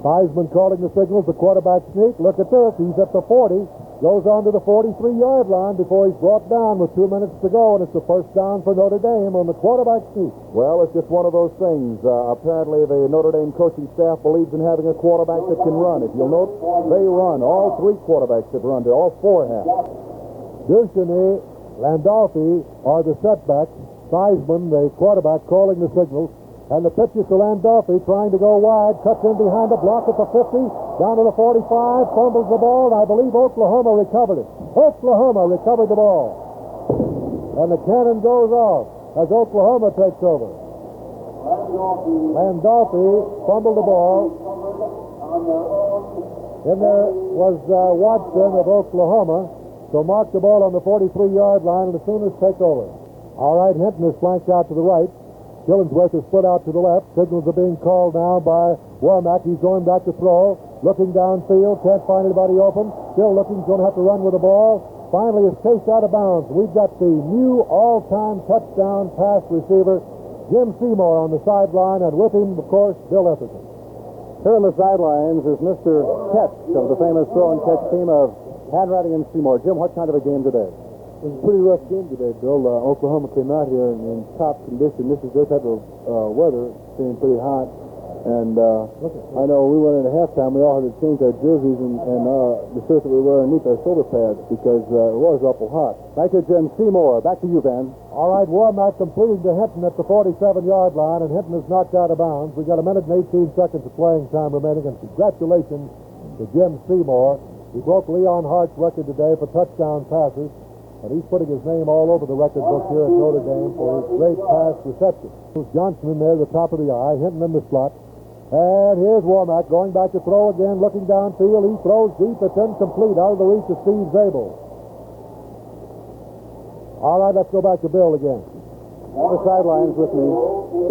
Speaker 2: Theismann calling the signals. The quarterback sneak. Look at this. He's at the 40. Goes on to the 43-yard line before he's brought down with 2 minutes to go, and it's the first down for Notre Dame on the quarterback sneak.
Speaker 1: Well, it's just one of those things. Apparently, the Notre Dame coaching staff believes in having a quarterback that can run. If you'll note, they run. All 3 quarterbacks have run. All 4 have.
Speaker 2: Ducheny, Landolfi are the setbacks. Theismann, the quarterback, calling the signals. And the pitch is to Landolfi, trying to go wide, cuts in behind the block at the 50, down to the 45, fumbles the ball, and I believe Oklahoma recovered it. Oklahoma recovered the ball. And the cannon goes off as Oklahoma takes over. Landolfi fumbled the ball. Then there was Watson of Oklahoma, so mark the ball on the 43-yard line, and as soon as take over. All right, Hinton is flanked out to the right. Killingsworth is split out to the left. Signals are being called now by Warmack. He's going back to throw. Looking downfield. Can't find anybody open. Still looking. Going to have to run with the ball. Finally is chased out of bounds. We've got the new all-time touchdown pass receiver, Jim Seymour, on the sideline. And with him, of course, Bill Etherton.
Speaker 3: Here on the sidelines is Mr. Ketch of the famous throw and catch team of Hanratty and Seymour. Jim, what kind of a game today?
Speaker 4: It was a pretty rough game today, Bill. Oklahoma came out here in top condition. This is their type of weather, being pretty hot. And I know we went into halftime. We all had to change our jerseys and the shirts that we wear underneath our shoulder pads because it was awful hot.
Speaker 3: Thank you, Jim Seymour. Back to you, Ben.
Speaker 2: All right, Warmack completing to Hinton at the 47-yard line, and Hinton is knocked out of bounds. We've got 1 minute and 18 seconds of playing time remaining, and congratulations to Jim Seymour. He broke Leon Hart's record today for touchdown passes. And he's putting his name all over the record book here at Notre Dame for his great pass reception. Johnson in there, the top of the eye, Hinton in the slot. And here's Warmack going back to throw again, looking downfield. He throws deep. It's incomplete, out of the reach of Steve Zabel. All right, let's go back to Bill again.
Speaker 3: On the sidelines with me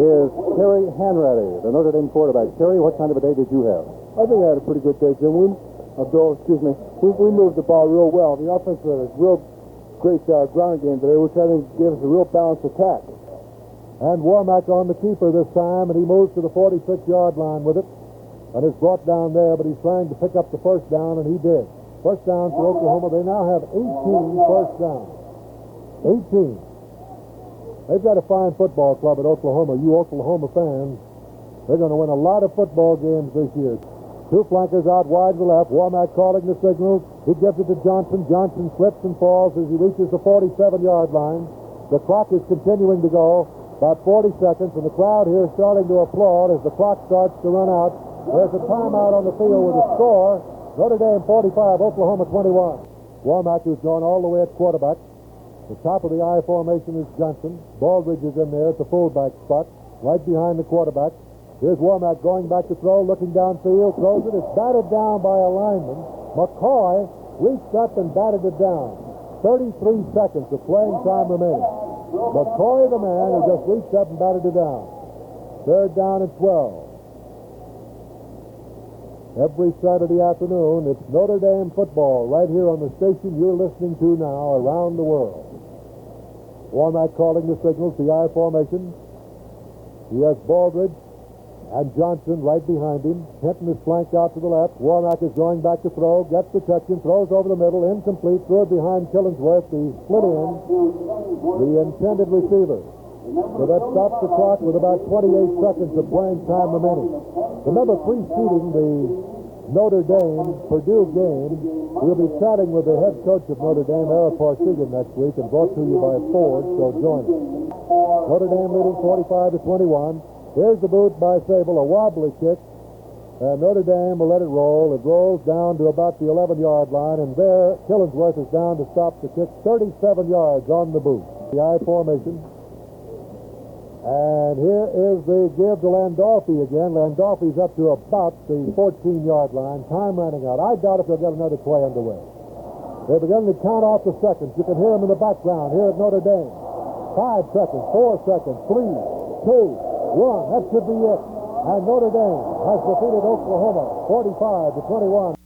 Speaker 3: is Terry Hanratty, the Notre Dame quarterback. Terry, what kind of a day did you have?
Speaker 4: I think I had a pretty good day, Jim. We moved the ball real well. The offense had a real great ground game today, which I think gave us a real balanced attack.
Speaker 2: And Warmack on the keeper this time, and he moves to the 46-yard line with it. And it's brought down there, but he's trying to pick up the first down, and he did. First down for Oklahoma. They now have 18 first downs. 18. They've got a fine football club at Oklahoma. You Oklahoma fans, they're going to win a lot of football games this year. 2 flankers out wide to the left. Warmack calling the signals. He gives it to Johnson. Johnson slips and falls as he reaches the 47-yard line. The clock is continuing to go. About 40 seconds, and the crowd here is starting to applaud as the clock starts to run out. There's a timeout on the field with a score. Notre Dame 45, Oklahoma 21. Warmack, who's gone all the way at quarterback, The top of the I formation is Johnson. Baldridge is in there at the fullback spot, right behind the quarterback. Here's Womack going back to throw, looking downfield, throws it. It's batted down by a lineman. McCoy reached up and batted it down. 33 seconds of playing time remaining. McCoy, the man who just reached up and batted it down. Third down and 12. Every Saturday afternoon, it's Notre Dame football right here on the station you're listening to now around the world. Womack calling the signals, the I formation. He has Baldridge and Johnson right behind him. Hinton is flanked out to the left. Womack is going back to throw, gets protection, throws over the middle, incomplete, threw it behind Killingsworth, the split end, the intended receiver. So that stops the clock with about 28 seconds of playing time remaining. Remember, preceding the Notre Dame-Purdue game, we'll be chatting with the head coach of Notre Dame, Ara Parseghian, next week, and brought to you by Ford, so join us. Notre Dame leading 45-21. Here's the boot by Sable, a wobbly kick. And Notre Dame will let it roll. It rolls down to about the 11-yard line, and there, Killingsworth is down to stop the kick. 37 yards on the boot. The I formation. And here is the give to Landolfi again. Landolfi's up to about the 14-yard line. Time running out. I doubt if they'll get another play underway. They're beginning to count off the seconds. You can hear them in the background here at Notre Dame. 5 seconds, 4 seconds, 3, 2, 1. That should be it. And Notre Dame has defeated Oklahoma 45-21.